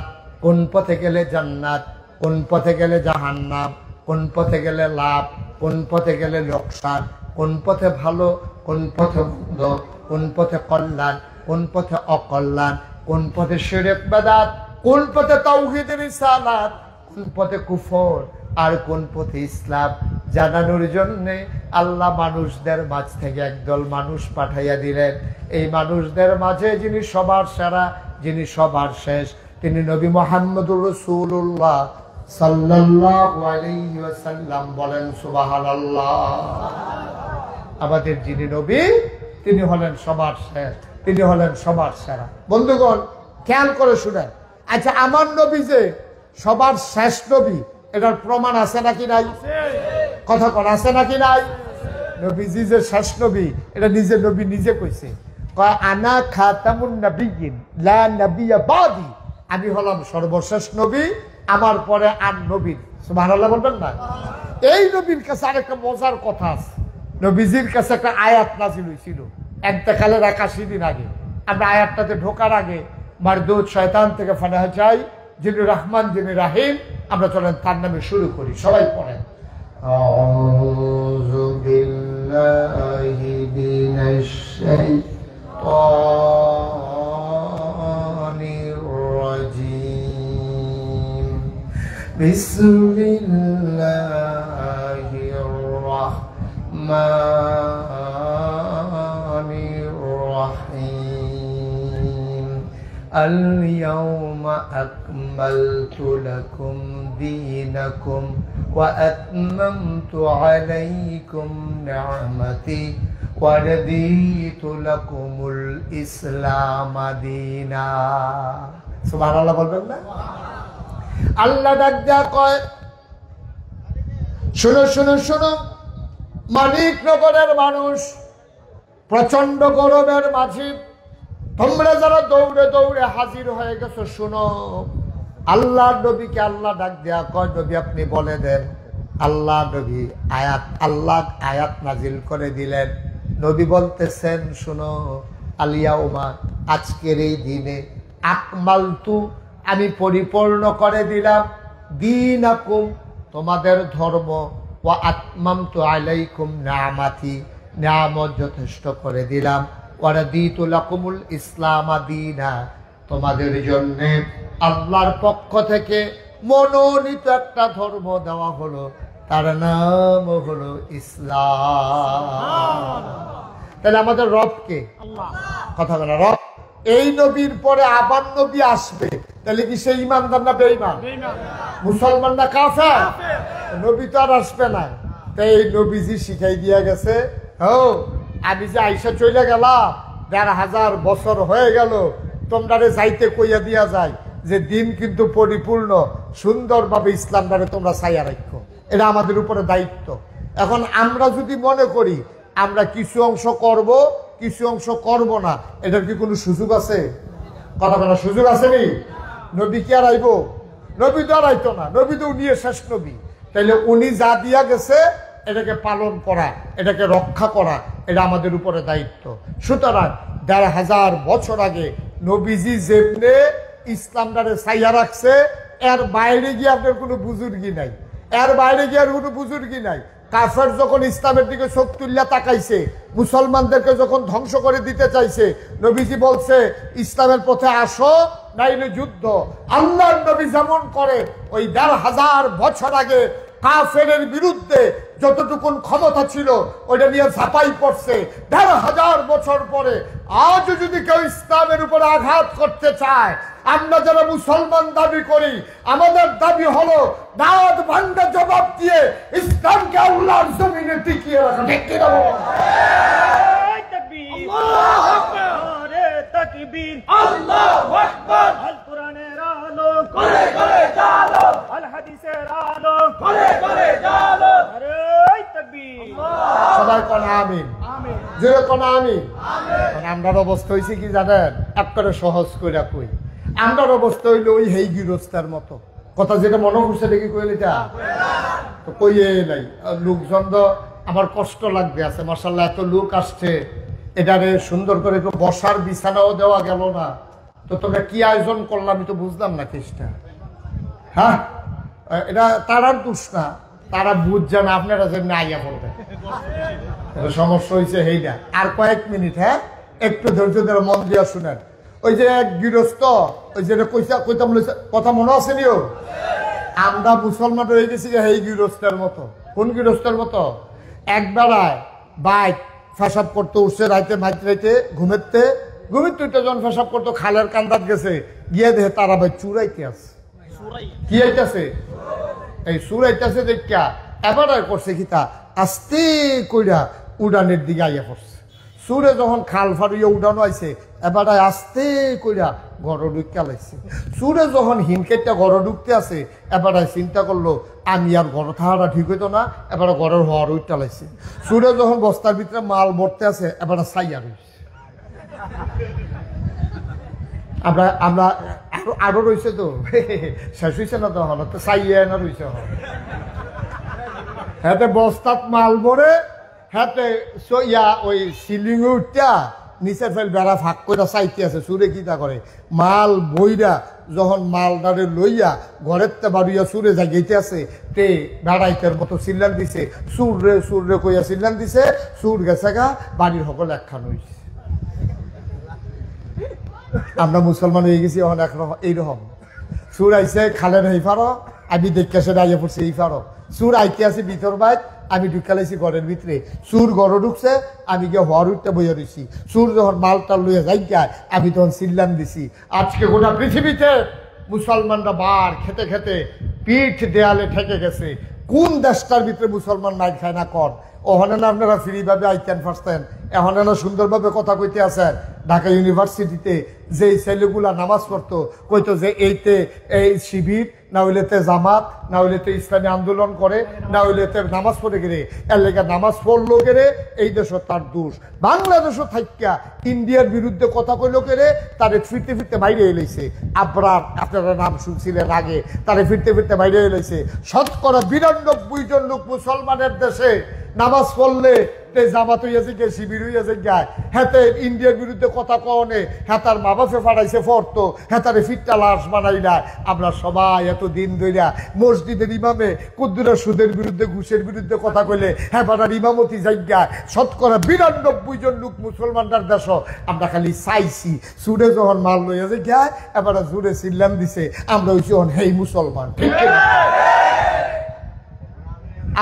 কোন পথে গেলে জান্নাত, কোন পথে গেলে জাহান্নাম, কোন পথে গেলে লাভ, কোন পথে গেলে লোকসান, কোন পথে ভালো, কোন পথে মন্দ, কোন পথে কল্যাণ, কোন পথে অকল্যাণ, কোন পথে শিরক বিদআত, কোন পথে তাওহীদ রিসালাত, কোন পথে কুফর আর কোন পথে ইসলাম জানানোর জন্য আল্লাহ মানুষদের মাঝ থেকে একদল মানুষ পাঠাইয়া দিলেন। এই মানুষদের মাঝে যিনি সবার সেরা, যিনি সবার শেষ, তিনি নবী মুহাম্মদুর রাসূলুল্লাহ সাল্লাল্লাহু আলাইহি ওয়াসাল্লাম। বলেন সুবহানাল্লাহ। আমাদের যিনি নবী, তিনি হলেন সবার শেষ, তিনি হলেন সবার সেরা। বন্ধুগণ, খেয়াল করে শুনেন। আচ্ছা, আমার নবী যে সবার শেষ নবী, এটার প্রমাণ আছে নাকি নাই? কথা কোন আছে নাকি নাই? নবীজি যে শেষ নবী, এটা নিজে নবী নিজে কইছে, কয় আনা খাতামুন নাবিয়্যিন লা নাবিয়্যা বাদি। আমি হলাম সর্বশেষ নবী, আমার পরে আর নবী। সুবহানাল্লাহ বলবেন না? এই নবীর কাছে আরেকটা মজার কথা আছে। নবীজির কাছে একটা আয়াত নাযিল হয়েছিল এতেকালের 81 দিন আগে। আমরা আয়াতটাতে ঢোকার আগে মারদুদ শয়তান থেকে ফানাহ চাই, যিনি রহমান যিনি রাহিম। আমরা চলেন তার নামে শুরু করি, সবাই পড়েন। আউযু বিল্লাহি মিনাশ শাইতানির রাজীম। বিসমিল্লাহির রাহমানির রাহিম। আল-ইয়াওমা আকমালতু লাকুম দীনাকুম ওয়া আতমামতু আলাইকুম নি'মাতি ওয়া রাদিতু লাকুমুল ইসলাম দীনা। সুবহানাল্লাহ বলবেন না? আল্লাহ ডাক দেয়া কয়, শোনো শোনো শোনো, মানিকনগরের মানুষ, প্রচন্ড গরমের মাঝে তোমরা যারা দৌড়ে দৌড়ে হাজির হয়ে গেছো, শুনো। আল্লাহ নবীকে আল্লাহ ডাক দেয়া কয়, নবী আপনি বলে দেন। আল্লাহ নবী আল্লাহ আয়াত নাজিল করে দিলেন। নবী বলতেছেন, শুনো, আল-ইয়াউমা, আজকের এই দিনে, আকমালতু, আমি পরিপূর্ণ করে দিলাম, দীনাকুম, তোমাদের ধর্ম, ওয়া আতমামতু আলাইকুম নি'মাতি, নিয়ামত যথেষ্ট করে দিলাম, ওয়া রাদিতু লাকুমুল ইসলাম দীনা, তোমাদের জন্য আল্লাহর পক্ষ থেকে মনোনীত একটা ধর্ম দেওয়া হলো, তার নাম হলো ইসলাম। তাহলে আমাদের রবকে, কথা বলা রব, এই নবীর পরে আবার নবী আসবে, তাহলে কি সে ইমানদার না বেঈমান? মুসলমান না কাফের? নবী তো আর আসবে না। তাই এই নবীজি শিখাই দিয়া গেছে, ও আমি যে আইসা চলে গেলাম, ১৫০০ বছর হয়ে গেল, তোমরা যাইতে কইয়া দিয়া যায় যে দিন কিন্তু পরিপূর্ণ, সুন্দরভাবে ইসলামটারে তোমরা ছাইয়া রাখো। এটা আমাদের উপরে দায়িত্ব। এখন আমরা যদি মনে করি আমরা কিছু অংশ করব, কিছু অংশ করব না, এটার কি কোনো সুযোগ আছে? কথা বলার সুযোগ আছে নি? নবী কি আর আইব? নবী তো আর আইতো না, নবী তো উনি শেষ নবী। তাইলে উনি যা দিয়া গেছে এটাকে পালন করা, এটাকে রক্ষা করা, এটা আমাদের উপরে দায়িত্ব। সুতরাং ১৫০০ বছর আগে নবীজি যেমনে ইসলামটারে ছাইয়া রাখছে, এর বাইরে গিয়ে আপনার কোনো বুজুর্গি নাই, এর বাইরে গিয়ে আর কোনো বুজুর্গি নাই। কাফের যখন ইসলামের দিকে চোখ তুল্লা তাকাইছে, মুসলমানদেরকে যখন ধ্বংস করে দিতে চাইছে, নবীজি বলছে ইসলামের পথে আসো, নাইলে যুদ্ধ। আল্লাহর নবী যেমন করে, ওই ১৫০০ বছর আগে কাফেরের বিরুদ্ধে যতটুকুন ক্ষমতা ছিল ওইটা নিয়ে ঝাঁপাই পড়ছে। ১৫০০ বছর পরে আজও যদি কেউ ইসলামের উপরে আঘাত করতে চায়, আমরা যারা মুসলমান দাবি করি, আমাদের দাবি হলো দাঁত ভাঙ্গা জবাব দিয়ে ইসলামকে আল্লাহর জমিনে টিকিয়ে রাখা। ঠিক কি না? আল্লাহু আকবার, তাকবীর, আল্লাহু আকবার। আল কোরআনের আলো করে করে জালো, আল হাদিসের আলো করে করে জালো। আরে তাকবীর, সবাই কোন আমিন, আমিন, জোরে কোন আমিন, আমিন। আমরার অবস্থা হয়েছে কি জানেন, একবারে সহজ করে কই, আমরার অবস্থা হইলো ওই হেই গৃহস্থার মতো। কথা যেটা মনে করছে দেখি কইলে এটা তো কইয়ে নাই। লোকজন তো আমার কষ্ট লাগবে আছে, মাশাআল্লাহ এত লোক আসছে, এটারে সুন্দর করে একটু বসার বিছানাও দেওয়া গেল না। তো তোমরা কি আয়োজন করলাম আমি তো বুঝলাম না কেসটা। হ্যাঁ, এটা তারার দোষ না, তারা বুঝছে না, আপনারা যেমনি আইয়া পড়বেন। সমস্যা হয়েছে হেইটা। আর কয়েক মিনিট, হ্যাঁ একটু ধৈর্য ধরে মন দিয়া শুনেন। ওই যে এক গৃহস্থ, ওই যে কইতাম কথা মনে আছে নিও, আমরা মুসলমান হয়ে গেছি এই গৃহস্থের মতো। কোন গৃহস্থের মতো? এক বেলায় বাইক ফেসাব করতে উঠছে রাইতে, মাইতে রাইতে ঘুমেতে যখন ফেসাব করতো খালের কান্দাত গেছে, গিয়ে দেখে তারা ভাই চুরাইতে আছে। কি আইতাছে? এই চুরাইতেছে দেখা এবার করছে কি তা আস্তে কইরা উড়ানের দিকে আইয়া পড়ছে। সুরে যখন খাল ফাড়িয়ে উড়ানো আইছে, এবার আস্তে কইরা ঘর ঢুকতে লাইছে। সুরে যখন হিনকেটটা ঘর ঢুকতে আছে, এবার চিন্তা করলো আমি আর ঘর থাকাটা ঠিক হইতো না, এবার ঘরের হওয়ার উঠতে লাইছে। সুরে যখন বস্তার ভিতরে মাল ভরতে আছে, এবার সাইয়া রয়েছে। আমরা আরো রয়েছে তো, শেষ হয়েছে না, তখন তো সাইয়া না রয়েছে। হ্যাঁ বস্তাত মাল ভরে, হ্যাঁ ওই সিলিং উঠটা নিচের ফেল বেড়া ফাঁক করে চাইতে আছে। সুরে কি তা করে, মাল বইরা যখন মালদারে লইয়া ঘরের তে বাড়িয়া সুরে জাগিয়েতে আছে, তে বেড়াইতের মতো চিল্লান দিছে, সুরে কইয়া চিল্লান দিছে, সুর গেছে গা, বাড়ির সকল একখান হইছে। আমরা মুসলমান হয়ে গেছি এখন একরকম এইরকম। সুর আইসে খালের এই ফারো, আমি দেখে সে আইয়া পড়ছি এই ফারো। সুর আইতে আছে ভিতর বাইক, আমি ঢুকালাইছি ঘরের ভিতরে। সুর ঘরে ঢুকছে, আমি গিয়ে হওয়ার উঠতে বইয়া রয়েছি। সুর যখন মালটা লইয়া যাই, আমি তখন চিল্লান দিছি। আজকে গোটা পৃথিবীতে মুসলমানরা বার খেতে খেতে পিঠ দেয়ালে ঠেকে গেছে। কোন দেশটার ভিতরে মুসলমান নাই খায় না কর? ওখানে না আপনারা ফ্রিভাবে আইতেন ফার্স্টেন, এখন না সুন্দরভাবে কথা কইতে আছেন। ঢাকা ইউনিভার্সিটিতে যে ছেলেগুলা নামাজ পড়তো, কইতো যে এইতে এই শিবির, না হইলেতে জামাত, না হইলেতে ইসলামী আন্দোলন করে, না হইলেতে নামাজ পড়ে গেলে, এর লেগে নামাজ পড়লো গেলে এই দেশও তার দোষ। বাংলাদেশও থাইকা ইন্ডিয়ার বিরুদ্ধে কথা কইলো গেলে, তারে ফিরতে ফিরতে বাইরে এলাইছে। আপনারা নাম শুনছিলেন আগে, তারে ফিরতে ফিরতে বাইরে এলাইছে। শতকরা 92 জন লোক মুসলমানের দেশে নামাজ পড়লে জামাত হইয়াছে গে, শিবির হইয়াছে গায়, হেতে ইন্ডিয়ার বিরুদ্ধে কথা কনে, হেতার মা বাপে ফাড়াইছে ফরতো, হেতারে ফিটটা লাশ বানাইলা। আমরা সবাই এত দিন ধইরা মসজিদের ইমামে কুদ্দুরা সুদের বিরুদ্ধে, ঘুষের বিরুদ্ধে কথা কইলে হ্যাঁ বানার ইমামতি জায়গায়। শতকরা 92 জন লোক মুসলমানদের দেশ, আমরা খালি চাইছি। সুরে যখন মাল লইয়াছে গায়, এবার জুড়ে চিল্লাম দিছে, আমরা হইছি হেই মুসলমান। ঠিক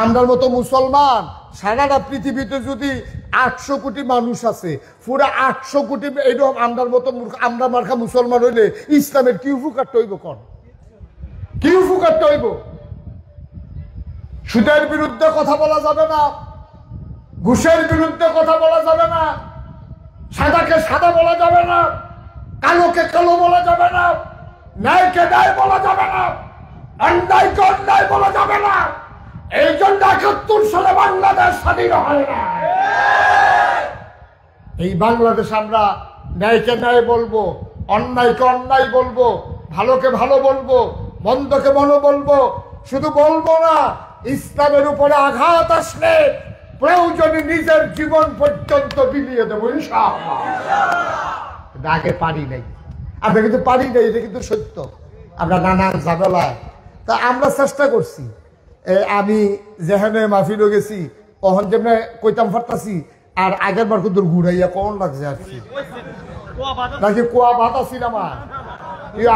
আমরার মতো মুসলমান সারাটা পৃথিবীতে যদি 800 কোটি মানুষ আছে, পুরা 800 কোটি এইরকম আমরার মতো আমরা মার্কা মুসলমান হইলে ইসলামের কি উপকারটা হইব? কোন কি উপকারটা হইব? সুদের বিরুদ্ধে কথা বলা যাবে না, ঘুষের বিরুদ্ধে কথা বলা যাবে না, সাদাকে সাদা বলা যাবে না, কালোকে কালো বলা যাবে না, ন্যায়কে ন্যায় বলা যাবে না, অন্যায়কে অন্যায় বলা যাবে না। এই জন্য ৭১ সালে বাংলাদেশ স্বাধীন হয় না। এই বাংলাদেশ আমরা ন্যায়কে ন্যায় বলবো, অন্যায়কে অন্যায় বলবো, ভালোকে ভালো বলবো, মন্দকে মন্দ বলবো। শুধু বলবো না, ইসলামের উপরে আঘাত আসলে প্রয়োজনে নিজের জীবন পর্যন্ত বিলিয়ে দেবো ইনশাআল্লাহ। আগে পারি নাই, আমরা কিন্তু পারি নাই, এটা কিন্তু সত্য। আমরা নানান ঝামেলায়, তা আমরা চেষ্টা করছি। আমি যেখানে মাহফিলও গেছি, ওখান যেমন কইতাম ফারতাছি, আর আগের বার কিন্তু ঘুরাইয়া কখন লাগছে আসছি নাকি কুয়া ভাত আসি না মা,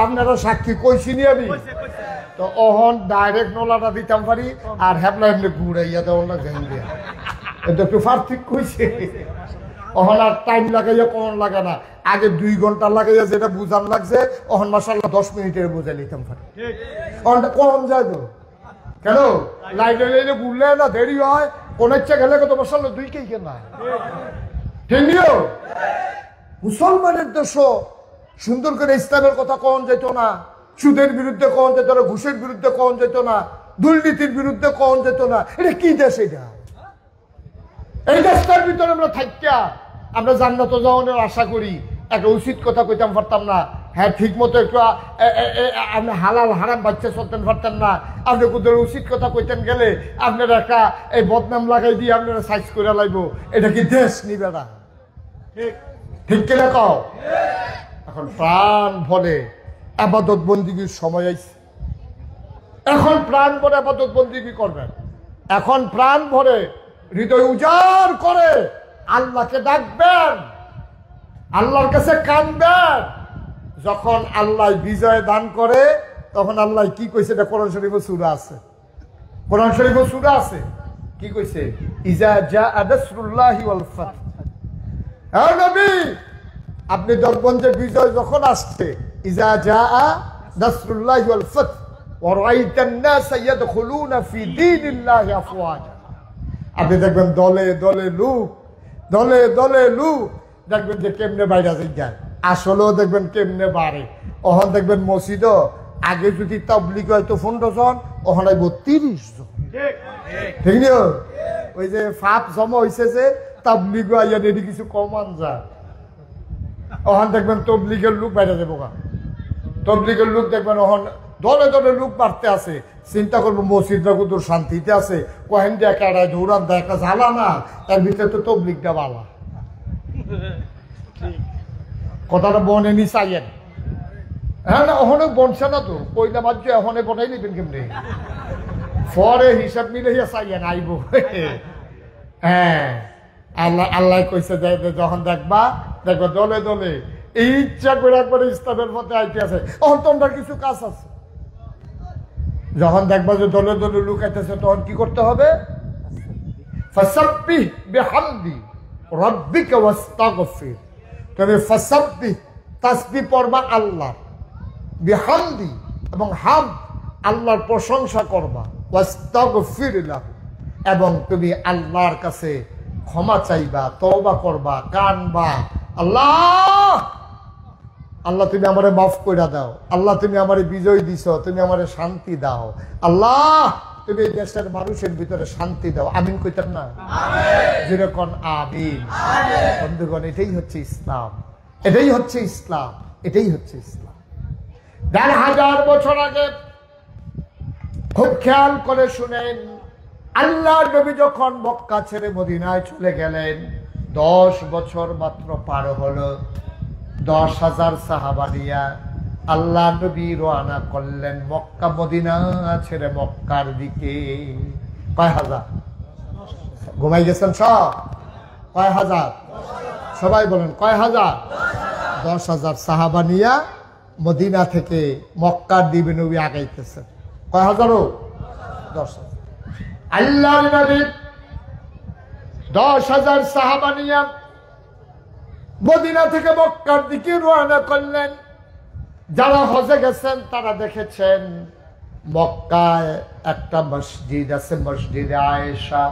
আপনারা সাক্ষী কইছি নি আমি। তো ওহন ডাইরেক্ট নলাটা দিতাম পারি, আর হ্যাপলা এমনি ঘুরাইয়া দেওয়ার লাগছে। এটা একটু পার্থক্য কইছে। ওহন আর টাইম লাগাইয়া কখন লাগে না, আগে 2 ঘন্টা লাগাইয়া যেটা বুঝান লাগছে, ওহন মাসাল্লাহ 10 মিনিটের বুঝাই নিতাম পারি। ওখানটা কখন যায় তো কেন লাইনে লাইনে ঘুরলে না দেরি হয়, কোন ইচ্ছা গেলে কত বসাল 2 কেই কেনা ঠিক। মুসলমানের দেশ সুন্দর করে ইসলামের কথা কখন যেত না, সুদের বিরুদ্ধে কখন যেত না, ঘুষের বিরুদ্ধে কখন যেত না, দুর্নীতির বিরুদ্ধে কখন যেত না। এটা কি দেশ? এটা এই দেশটার ভিতরে আমরা থাকিয়া আমরা জান্নাত যাওয়ার আশা করি, একটা উচিত কথা কইতাম পারতাম না। হ্যাঁ, ঠিক মতো একটু আপনি হালাল হারাম বাচ্চা চলতেন পারতেন না। আপনি কোথাও উচিত কথা কইতেন গেলে আপনার একটা এই বদনাম লাগাই দিয়ে আপনারা সাইজ করে লাগবো। এটা কি দেশ নিবে না? ঠিক কিনা কও? এখন প্রাণ ভরে আবাদত বন্দিগির সময় আইছে। এখন প্রাণ ভরে আবাদত বন্দিগি করবেন। এখন প্রাণ ভরে হৃদয় উজাড় করে আল্লাহকে ডাকবেন, আল্লাহর কাছে কাঁদবেন। যখন আল্লাহ বিজয় দান করে তখন আল্লাহ কি কইছে? এটা কোরআন শরীফে সূরা আছে, কোরআন শরীফে সূরা আছে। কি কইছে? ইজা জাআ নাসরুল্লাহি ওয়াল ফাত। হে নবী, আপনি দেখবেন যে বিজয় যখন আসছে, ইজা জাআ নাসরুল্লাহি ওয়াল ফাত ওয়া রাআইতান নাস ইয়াদখুলুনা ফি দীনিল্লাহি আফওয়াজা। আপনি দেখবেন দলে দলে লোক, দলে দলে লোক দেখবেন যে কেমনে বাইরে যায়। আসলেও দেখবেন কেমনে বাড়ে। ওখান দেখবেন মসজিদ আগে যদি তাবলিগ হয়তো 15 জন, ওখানে 32 জন। ঠিক না? ওই যে ফাপ জমা হয়েছে যে তাবলিগ আইয়া এটি কিছু কমান যায়। ওখান দেখবেন তবলিগের লোক বাইরে যাবো। তবলিগের লোক দেখবেন ওখান দলে দলে লোক বাড়তে আছে। চিন্তা করবো মসজিদটা কত শান্তিতে আছে, কহেন দিয়ে কেড়ায় দৌড়ান দেয়, একটা জ্বালা না, তার ভিতরে তো তবলিগটা বালা। কথাটা বনে নি চাইয়েন। হ্যাঁ না, ওখানে বনছে না তো, পয়লা বাদ ওখানে বনাই নিবেন কেমনি? পরে হিসাব মিলে চাইয়েন আইব। হ্যাঁ, আল্লাহ কইছে যখন দেখবা দলে দলে এই ইচ্ছা করে একবারে ইসলামের পথে আইতে আছে, তখন তোমরা কিছু কাজ আছে। যখন দেখবা যে দলে দলে লোক আইতেছে, তখন কি করতে হবে? ফাসাব্বিহ বিহামদি রাব্বিকা ওয়াস্তাগফির। তবে ফাসাব্বিহ তাসবিহ পড়বা আল্লাহ, বিহামদি এবং হাম আল্লাহর প্রশংসা করবা, ওয়াস্তাগফির লাহু এবং তুমি আল্লাহর কাছে ক্ষমা চাইবা, তওবা করবা, কানবা। আল্লাহ, আল্লাহ তুমি আমারে মাফ কইরা দাও। আল্লাহ তুমি আমারে বিজয় দিছ, তুমি আমারে শান্তি দাও। আল্লাহ তুমি এই দেশের মানুষের ভিতরে শান্তি দাও। আমিন কইতেন না? যেরকম আমিন। বন্ধুগণ, এটাই হচ্ছে ইসলাম, এটাই হচ্ছে ইসলাম, এটাই হচ্ছে ইসলাম। ১,৫০০ বছর আগে খুব খেয়াল করে শুনেন, আল্লাহ নবী যখন মক্কা ছেড়ে মদিনায় চলে গেলেন, 10 বছর মাত্র পার হলো। 10,000 সাহাবা নিয়া আল্লাহ নবী রওনা করলেন মক্কা মদিনা ছেড়ে মক্কার দিকে। কয় হাজার? ঘুমাই গেছেন সব? কয় হাজার? সবাই বলেন কয় হাজার? 10,000 সাহাবা নিয়া মদিনা থেকে মক্কার দিকে নবী আগাইতেছেন। কয় হাজারও? 10,000। আল্লাহ নবী 10,000 সাহাবা নিয়া মদিনা থেকে মক্কার দিকে রওনা করলেন। যারা হজে গেছেন তারা দেখেছেন মক্কায় একটা মসজিদ আছে, মসজিদে আয়েশা।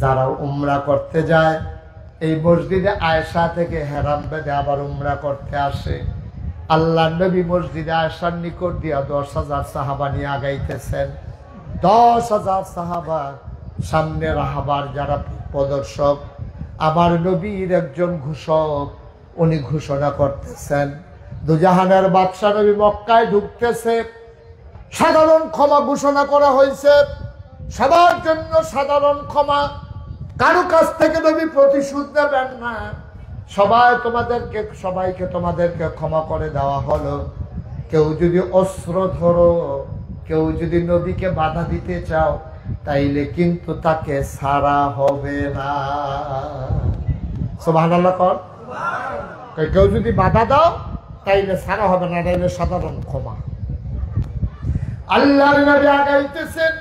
যারা উমরা করতে যায় এই মসজিদে আয়েশা থেকে হেরাম বেঁধে আবার উমরা করতে আসে। আল্লাহ নবী মসজিদে আয়েশার নিকট দিয়া 10,000 সাহাবা নিয়ে আগাইতেছেন। 10,000 সাহাবা সামনে রাহাবার যারা প্রদর্শক, আমার নবীর একজন ঘোষক, উনি ঘোষণা করতেছেন দুজাহানের বাদশা নবী মক্কায় ঢুকতেছে। সাধারণ ক্ষমা ঘোষণা করা হয়েছে, সবার জন্য সাধারণ ক্ষমা। কারো কাছ থেকে নবী প্রতিশোধ নেবেন না, সবাইকে তোমাদেরকে ক্ষমা করে দেওয়া হলো। কেউ যদি অস্ত্র ধরো, কেউ যদি নবীকে বাধা দিতে চাও, তাইলে কিন্তু তাকে ছাড়া হবে না। সুবহানাল্লাহ কর। কেউ যদি বাধা দাও তাইলে ছাড়া হবে না, তাইলে সাধারণ ক্ষমা। আল্লাহর নবী আগাইতেছেন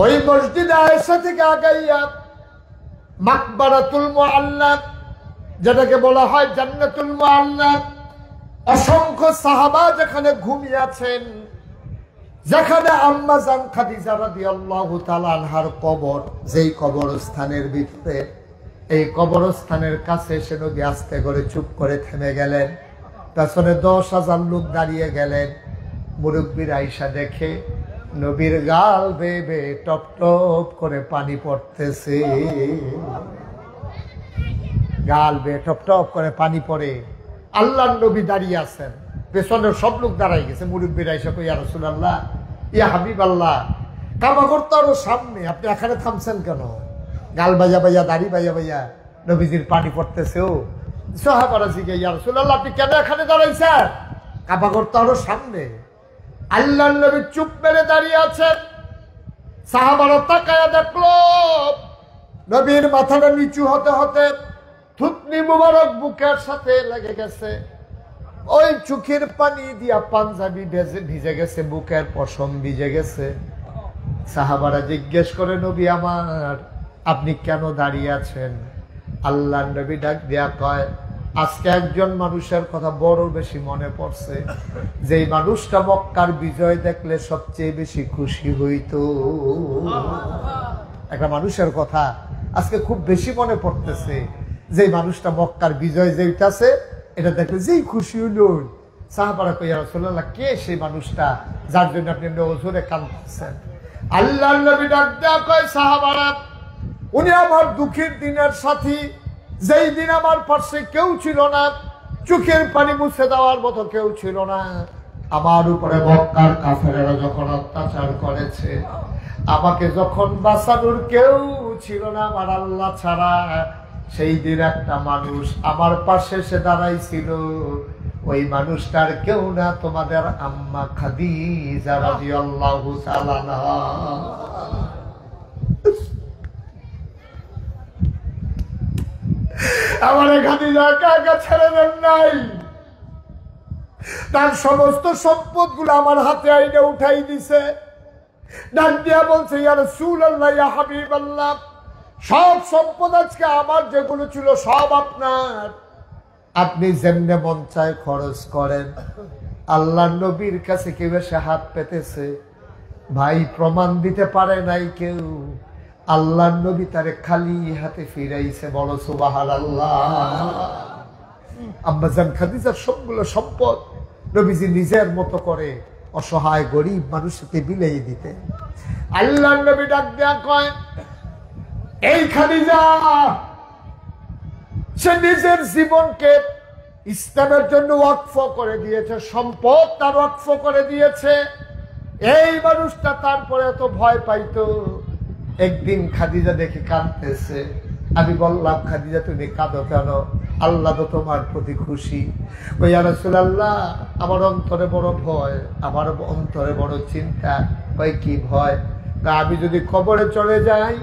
ওই মসজিদে আয়েশা থেকে আগাইয়া মাকবারাতুল মুআল্লা, যেটাকে বলা হয় জান্নাতুল মুআল্লা। অসংখ্য সাহাবা যেখানে ঘুমিয়ে আছেন, যেখানে আম্মা জান খাদিজা রাদিয়াল্লাহু তাআলা আনহার কবর, যেই কবরস্থানের ভিতরে, এই কবরস্থানের কাছে এসে নবী আস্তে করে চুপ করে থেমে গেলেন। পেছনে 10,000 লোক দাঁড়িয়ে গেলেন। মুরব্বীর আয়েশা দেখে নবীর গাল বেয়ে বেয়ে টপ টপ করে পানি পড়তেছে। গাল বেয়ে টপ টপ করে পানি পড়ে। আল্লাহর নবী দাঁড়িয়ে আছেন, পেছনের সব লোক দাঁড়াই গেছে। মুরব্বীরা এসে কই, ইয়া রাসূলুল্লাহ, ইয়া হাবিবাল্লাহ, কাবা ঘর তো আরো সামনে, আপনি এখানে থামছেন কেন? গাল বাজা বাজা, দাড়ি বাজা বাজা নবীজির পানি পড়তেছে। ও সাহাবারা জিজ্ঞেস, ইয়া রাসূলুল্লাহ, আপনি কেন এখানে দাঁড়াইছেন? কাবা ঘর তো আরো সামনে। আল্লাহর নবী চুপ মেরে দাঁড়িয়ে আছেন। সাহাবারা তাকায়া দেখলো নবীর মাথাটা নিচু হতে হতে থুতনি মুবারক বুকের সাথে লেগে গেছে। ওই চোখের পানি দিয়া পাঞ্জাবি ভিজে গেছে, বুকের পশম ভিজে গেছে। সাহাবারা জিজ্ঞেস করে, নবী আমার, আপনি কেন দাঁড়িয়ে আছেন? আল্লাহর নবী ডাক দিয়া কয়, আজকে একজন মানুষের কথা বড় বেশি মনে পড়ছে, যেই মানুষটা মক্কার বিজয় দেখলে সবচেয়ে বেশি খুশি হইতো। একটা মানুষের কথা আজকে খুব বেশি মনে পড়তেছে, যে মানুষটা মক্কার বিজয় যেইটাছে এটা দেখলে যেই খুশি হইল। সাহাবারা কই, ইয়া রাসূলুল্লাহ, কে সেই মানুষটা যার জন্য আপনি ওজোরে কাঁদতেছেন? আল্লাহর নবী ডাক দেয়া কয়, সাহাবারা, উনি আমার দুঃখের দিনের সাথী, যেই দিন আমার পাশে কেউ ছিল না, চোখের পানি মুছে দেওয়ার মতো কেউ ছিল না। আমার উপরে মক্কার কাফেরেরা যখন অত্যাচার করেছে, আমাকে যখন বাঁচানোর কেউ ছিল না আমার আল্লাহ ছাড়া, সেই দিন একটা মানুষ আমার পাশে এসে দাঁড়াইছিল। ওই মানুষটার কেউ না, তোমাদের আম্মা খাদিজা রাদিয়াল্লাহু তাআলা আনহা। আমার খাদিজা একা ছেড়ে দেন নাই, তার সমস্ত সম্পদ গুলো আমার হাতে আইনে উঠাই দিছে। ডাক দিয়া বলছে, ইয়া রাসূলুল্লাহ, ইয়া হাবিবাল্লাহ, সব সম্পদ আজকে আমার যেগুলো ছিল সব আপনার, আপনি যেমনে মন চায় খরচ করেন। আল্লাহর নবীর কাছে কেউ এসে হাত পেতেছে, ভাই প্রমাণ দিতে পারে নাই কেউ। আল্লাহর নবী তারে খালি হাতে ফিরাইছে। বড় সুবহানাল্লাহ। আম্মাজান খাদিজার সবগুলো সম্পদ নবীজি নিজের মতো করে অসহায় গরিব মানুষকে বিলিয়ে দিতেন। আল্লাহর নবী ডাক দেয়া কয়, এই খাদিজা, সে নিজের জীবনকে ইসলামের জন্য ওয়াকফ করে দিয়েছে, সম্পদ তার ওয়াকফ করে দিয়েছে। এই মানুষটা তারপরে এত ভয় পাইতো। একদিন খাদিজা দেখে কাঁদতেছে, আমি বললাম, খাদিজা তুমি কাঁদো কেন? আল্লাহ তো তোমার প্রতি খুশি। ওই ইয়া রাসূলুল্লাহ, আমার অন্তরে বড় ভয়, আমার অন্তরে বড় চিন্তা। ওই কি ভয়? আমি যদি কবরে চলে যাই,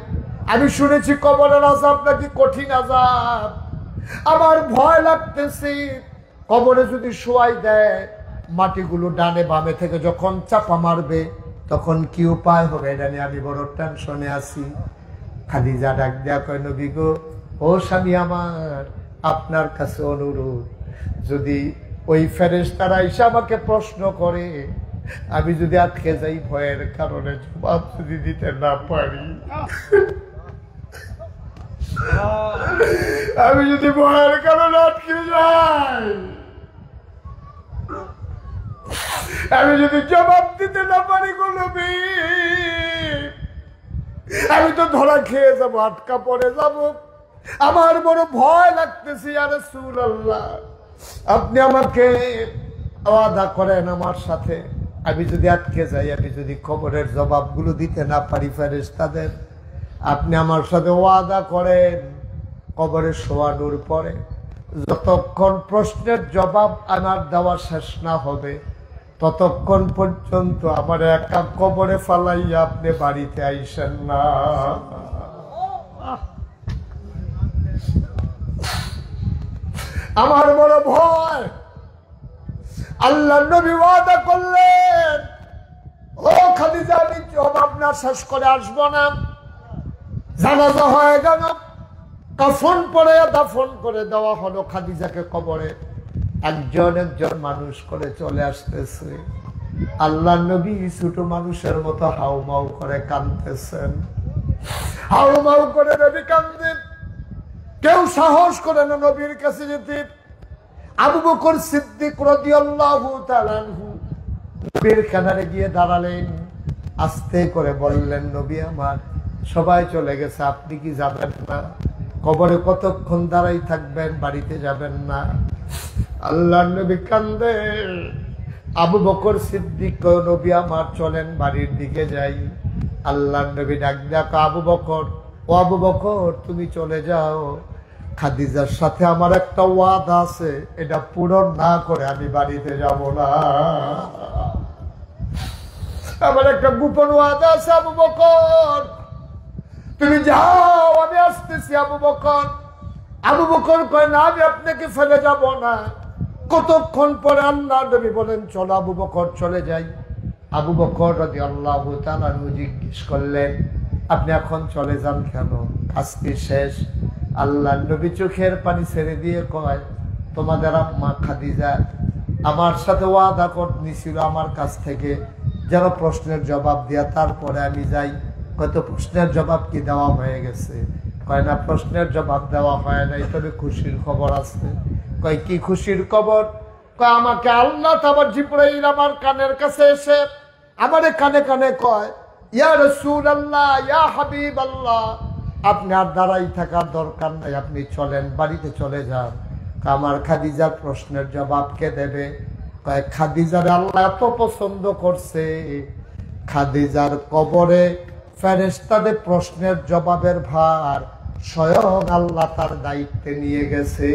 আমি শুনেছি কবরের আযাব নাকি কঠিন আযাব, আমার ভয় লাগতেছে। কবরে যদি শোয়াই দেয়, মাটিগুলো ডানে বামে থেকে যখন চাপা মারবে, তখন কি উপায় হবে, এটা নিয়ে আমি বড় টেনশনে আছি। খাদিজা ডাক দেয়া কয়, নবী গো, ও স্বামী আমার, আপনার কাছে অনুরোধ, যদি ওই ফেরেশতারা এসে আমাকে প্রশ্ন করে, আমি যদি আটকে যাই ভয়ের কারণে, জবাব যদি দিতে না পারি, আমি যদি ভয়ের কারণে আটকে যাই, আমি যদি জবাব দিতে না পারি, নবী, আমি তো ধরা খেয়ে যাবো, আটকা পড়ে যাব। আমার বড় ভয় লাগতেছে। ইয়া রাসূলুল্লাহ, আপনি আমাকে ওয়াদা করেন আমার সাথে, আমি যদি আটকে যাই, আমি যদি খবরের জবাবগুলো দিতে না পারি ফেরেশতাদের, আপনি আমার সাথে ওয়াদা করেন, কবরে শোয়ানোর পরে যতক্ষণ প্রশ্নের জবাব আমার দেওয়া শেষ না হবে, ততক্ষণ পর্যন্ত আমার একা কবরে ফালাইয়া আপনি বাড়িতে আইসেন না। আমার বড় ভয়। আল্লাহ নবী ওয়াদা করলেন, ও খাদিজা, আমি জবাব না শেষ করে আসবো না। জানাজা হয়ে গেল, কাফন পরে দাফন করে দেওয়া হলো খাদিজাকে কবরে। একজন একজন মানুষ করে চলে আসতেছে। আল্লাহ নবী ছোট মানুষের মতো হাউমাউ করে কাঁদতেছেন। হাউমাউ করে নবী কাঁদেন, কেউ সাহস করে না নবীর কাছে যেতে। আবু বকর সিদ্দিক রাদিয়াল্লাহু তাআলা আনহু নবীর কিনারে গিয়ে দাঁড়ালেন, আস্তে করে বললেন, নবী আমার, সবাই চলে গেছে, আপনি কি যাবেন না? কবরে কতক্ষণ দাঁড়াই থাকবেন, বাড়িতে যাবেন না। আল্লাহর নবী কান্দে। আবু বকর সিদ্দিক কয়, নবী আমার চলেন বাড়ির দিকে যাই। আল্লাহর নবী ডাক ডাক, আবু বকর, ও আবু বকর তুমি চলে যাও, খাদিজার সাথে আমার একটা ওয়াদা আছে, এটা পূরণ না করে আমি বাড়িতে যাব না। আমার একটা গোপন ওয়াদা আছে আবু বকর, তুমি যাও, আমি আসতেছি আবু বকর। আবু বকর কয়, না আমি আপনাকে ফেলে যাব না। কতক্ষণ পরে আল্লাহর নবী বলেন, চলো আবু বকর চলে যাই। আবু বকর রাদিয়াল্লাহু তাআলা জিজ্ঞেস করলেন, আপনি এখন চলে যান কেন? আজকে শেষ। আল্লাহর নবী চোখের পানি ছেড়ে দিয়ে কয়, তোমাদের আম্মা খাদিজা আমার সাথে ওয়াদা করে নিছিল আমার কাছ থেকে যেন প্রশ্নের জবাব দিয়া তারপরে আমি যাই। কত প্রশ্নের জবাব কি দেওয়া হয়ে গেছে? কয় না, প্রশ্নের জবাব দেওয়া হয় নাই, তবে খুশির খবর আছে। কয় কি খুশির খবর? কয় আমাকে আল্লাহ তাআলা জিবরাইল আমার কানের কাছে এসে আমারে কানে কানে কয়, ইয়া রাসূলুল্লাহ, ইয়া হাবিবাল্লাহ, আপনি আর দাঁড়াই থাকার দরকার নাই, আপনি চলেন, বাড়িতে চলে যান। আমার খাদিজার প্রশ্নের জবাব কে দেবে? কয় খাদিজার আল্লাহ এত পছন্দ করছে, খাদিজার কবরে ফেরেশতাদের প্রশ্নের জবাবের ভার স্বয়ং আল্লাহ তার দায়িত্বে নিয়ে গেছে।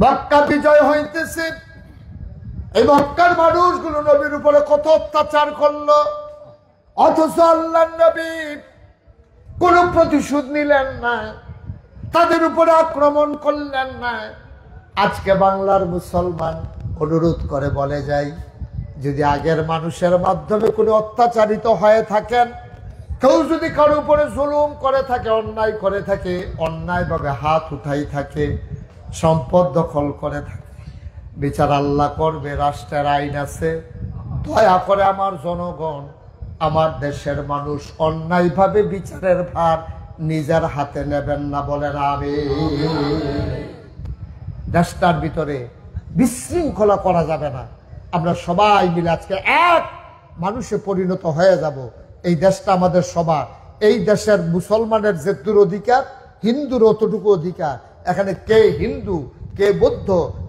মক্কা বিজয় হইতেছে, এই মক্কার মানুষগুলো নবীর উপরে কত অত্যাচার করলো, অথচ আল্লাহর নবী কোন প্রতিশোধ নিলেন না, তাদের উপরে আক্রমণ করলেন না। আজকে বাংলার মুসলমান অনুরোধ করে বলে যায়, যদি আগের মানুষের মাধ্যমে কোনো অত্যাচারিত হয়ে থাকেন, কেউ যদি কারো উপরে জুলুম করে থাকে, অন্যায় করে থাকে, অন্যায়ভাবে হাত উঠাই থাকে, সম্পদ দখল করে থাকে, বিচার আল্লাহ করবে, রাষ্ট্রের আইন আছে। দয়া করে আমার জনগণ, আমার দেশের মানুষ অন্যায়ভাবে বিচারের ভার নিজের হাতে নেবেন না, বলেন আমিন। দেশটার ভিতরে বিশৃঙ্খলা করা যাবে না। আমরা সবাই মিলে আজকে এক মানুষে পরিণত হয়ে যাব। এই দেশটা আমাদের সবার। এই দেশের মুসলমানের যেটুর অধিকার, হিন্দুর অতটুকু অধিকার। এখানে কে হিন্দু, কে বৌদ্ধ,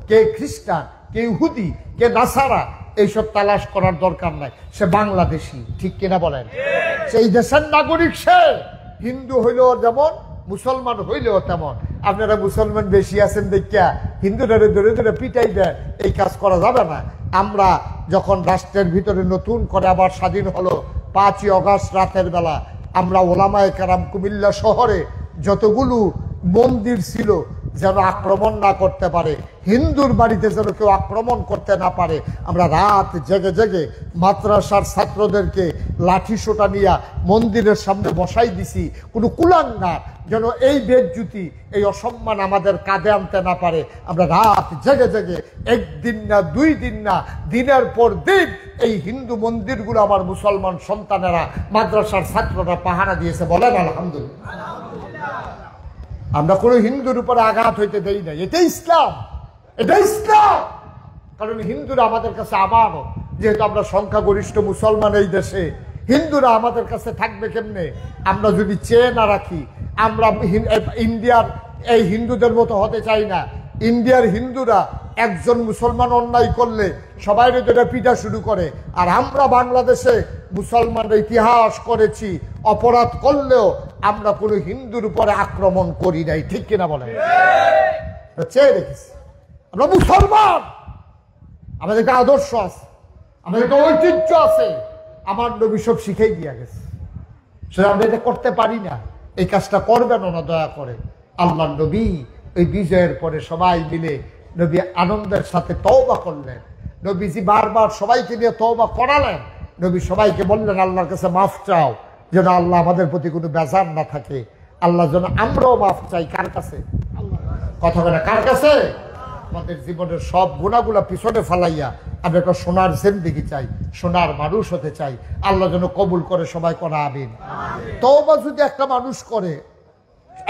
কে খ্রিস্টান, কে ইহুদি, কে নাসারা, এইসব তালাশ করার দরকার নাই। সে বাংলাদেশি, ঠিক কিনা বলেন? সেই দেশের নাগরিক সে। হিন্দু হইলেও যেমন, মুসলমান হইলেও তেমন। আপনারা মুসলমান বেশি আছেন দেখিয়া হিন্দুরা ধরে ধরে পিটাই দেন, এই কাজ করা যাবে না। আমরা যখন রাষ্ট্রের ভিতরে নতুন করে আবার স্বাধীন হলো 5ই আগস্ট রাতের বেলা, আমরা ওলামায়ে কেরাম কুমিল্লা শহরে যতগুলো মন্দির ছিল যেন আক্রমণ না করতে পারে, হিন্দুর বাড়িতে যেন কেউ আক্রমণ করতে না পারে, আমরা রাত জেগে জেগে মাদ্রাসার ছাত্রদেরকে লাঠি সোটা নিয়ে মন্দিরের সামনে বসাই দিছি। কোনো কুলাঙ্গার যেন এই বেজ্জুতি, এই অসম্মান আমাদের কাঁধে আনতে না পারে। আমরা রাত জেগে জেগে, একদিন না, 2 দিন না, দিনের পর দিন এই হিন্দু মন্দিরগুলো আমার মুসলমান সন্তানেরা, মাদ্রাসার ছাত্ররা পাহারা দিয়েছে। বলেন আলহামদুলিল্লাহ। আমরা কোনো হিন্দুর উপরে আঘাত হইতে দেই না। এটা ইসলাম, এটা ইসলাম। কারণ হিন্দুরা আমাদের কাছে আমানত। যেহেতু আমরা সংখ্যাগরিষ্ঠ মুসলমান এই দেশে, হিন্দুরা আমাদের কাছে থাকবে কেমনে? আমরা যদি চেয়ে না রাখি, আমরা ইন্ডিয়ার এই হিন্দুদের মতো হতে চাই না। ইন্ডিয়ার হিন্দুরা একজন মুসলমান অন্যায় করলে সবাই এটা পিটা শুরু করে, আর আমরা বাংলাদেশে মুসলমানরা ইতিহাস করেছি, অপরাধ করলেও আমরা কোনো হিন্দুর উপরে আক্রমণ করি নাই, ঠিক কিনা বলেন? চেয়ে রেখেছি। আমরা মুসলমান, আমাদের একটা আদর্শ আছে, আমাদের একটা ঐতিহ্য আছে, আমার নবী সব শিখেই দিয়ে গেছে। সেটা আমরা এটা করতে পারি না। এই কাজটা করবেন না দয়া করে। আল্লাহ নবী ওই বিজয়ের পরে সবাই মিলে নবী আনন্দের সাথে তওবা করলেন। নবীজি বারবার সবাইকে নিয়ে তওবা করালেন। নবী সবাইকে বললেন আল্লাহর কাছে মাফ চাও, যেন আল্লাহ আমাদের প্রতি কোনো বেজার না থাকে। আল্লাহ যেন আমরাও মাফ চাই। কার কাছে? কথা বলে কার কাছে? আমাদের জীবনের সব গুণাগুলা পিছনে ফালাইয়া আমরা একটা সোনার জিন্দেগি চাই, সোনার মানুষ হতে চাই। আল্লাহ যেন কবুল করে, সবাই করা আমিন। তওবা যদি একটা মানুষ করে,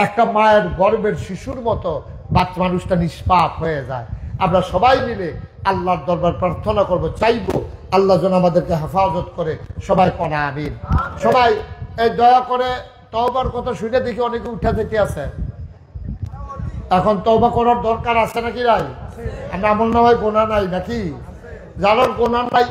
একটা মায়ের গর্ভের শিশুর মতো বাচ্চা মানুষটা নিষ্পাপ হয়ে যায়। আমরা সবাই মিলে আল্লাহর দরবার প্রার্থনা করব, চাইবো আল্লাহ যেন আমাদেরকে হেফাজত করে। সবাই কনা আমিন। সবাই এই দয়া করে তওবার কথা শুনে দেখি অনেকে উঠে যেতে আছে। এখন তওবা করার দরকার আছে নাকি নাই? আমরা আমল নামায় গোনা নাই নাকি? যারা গোনা নাই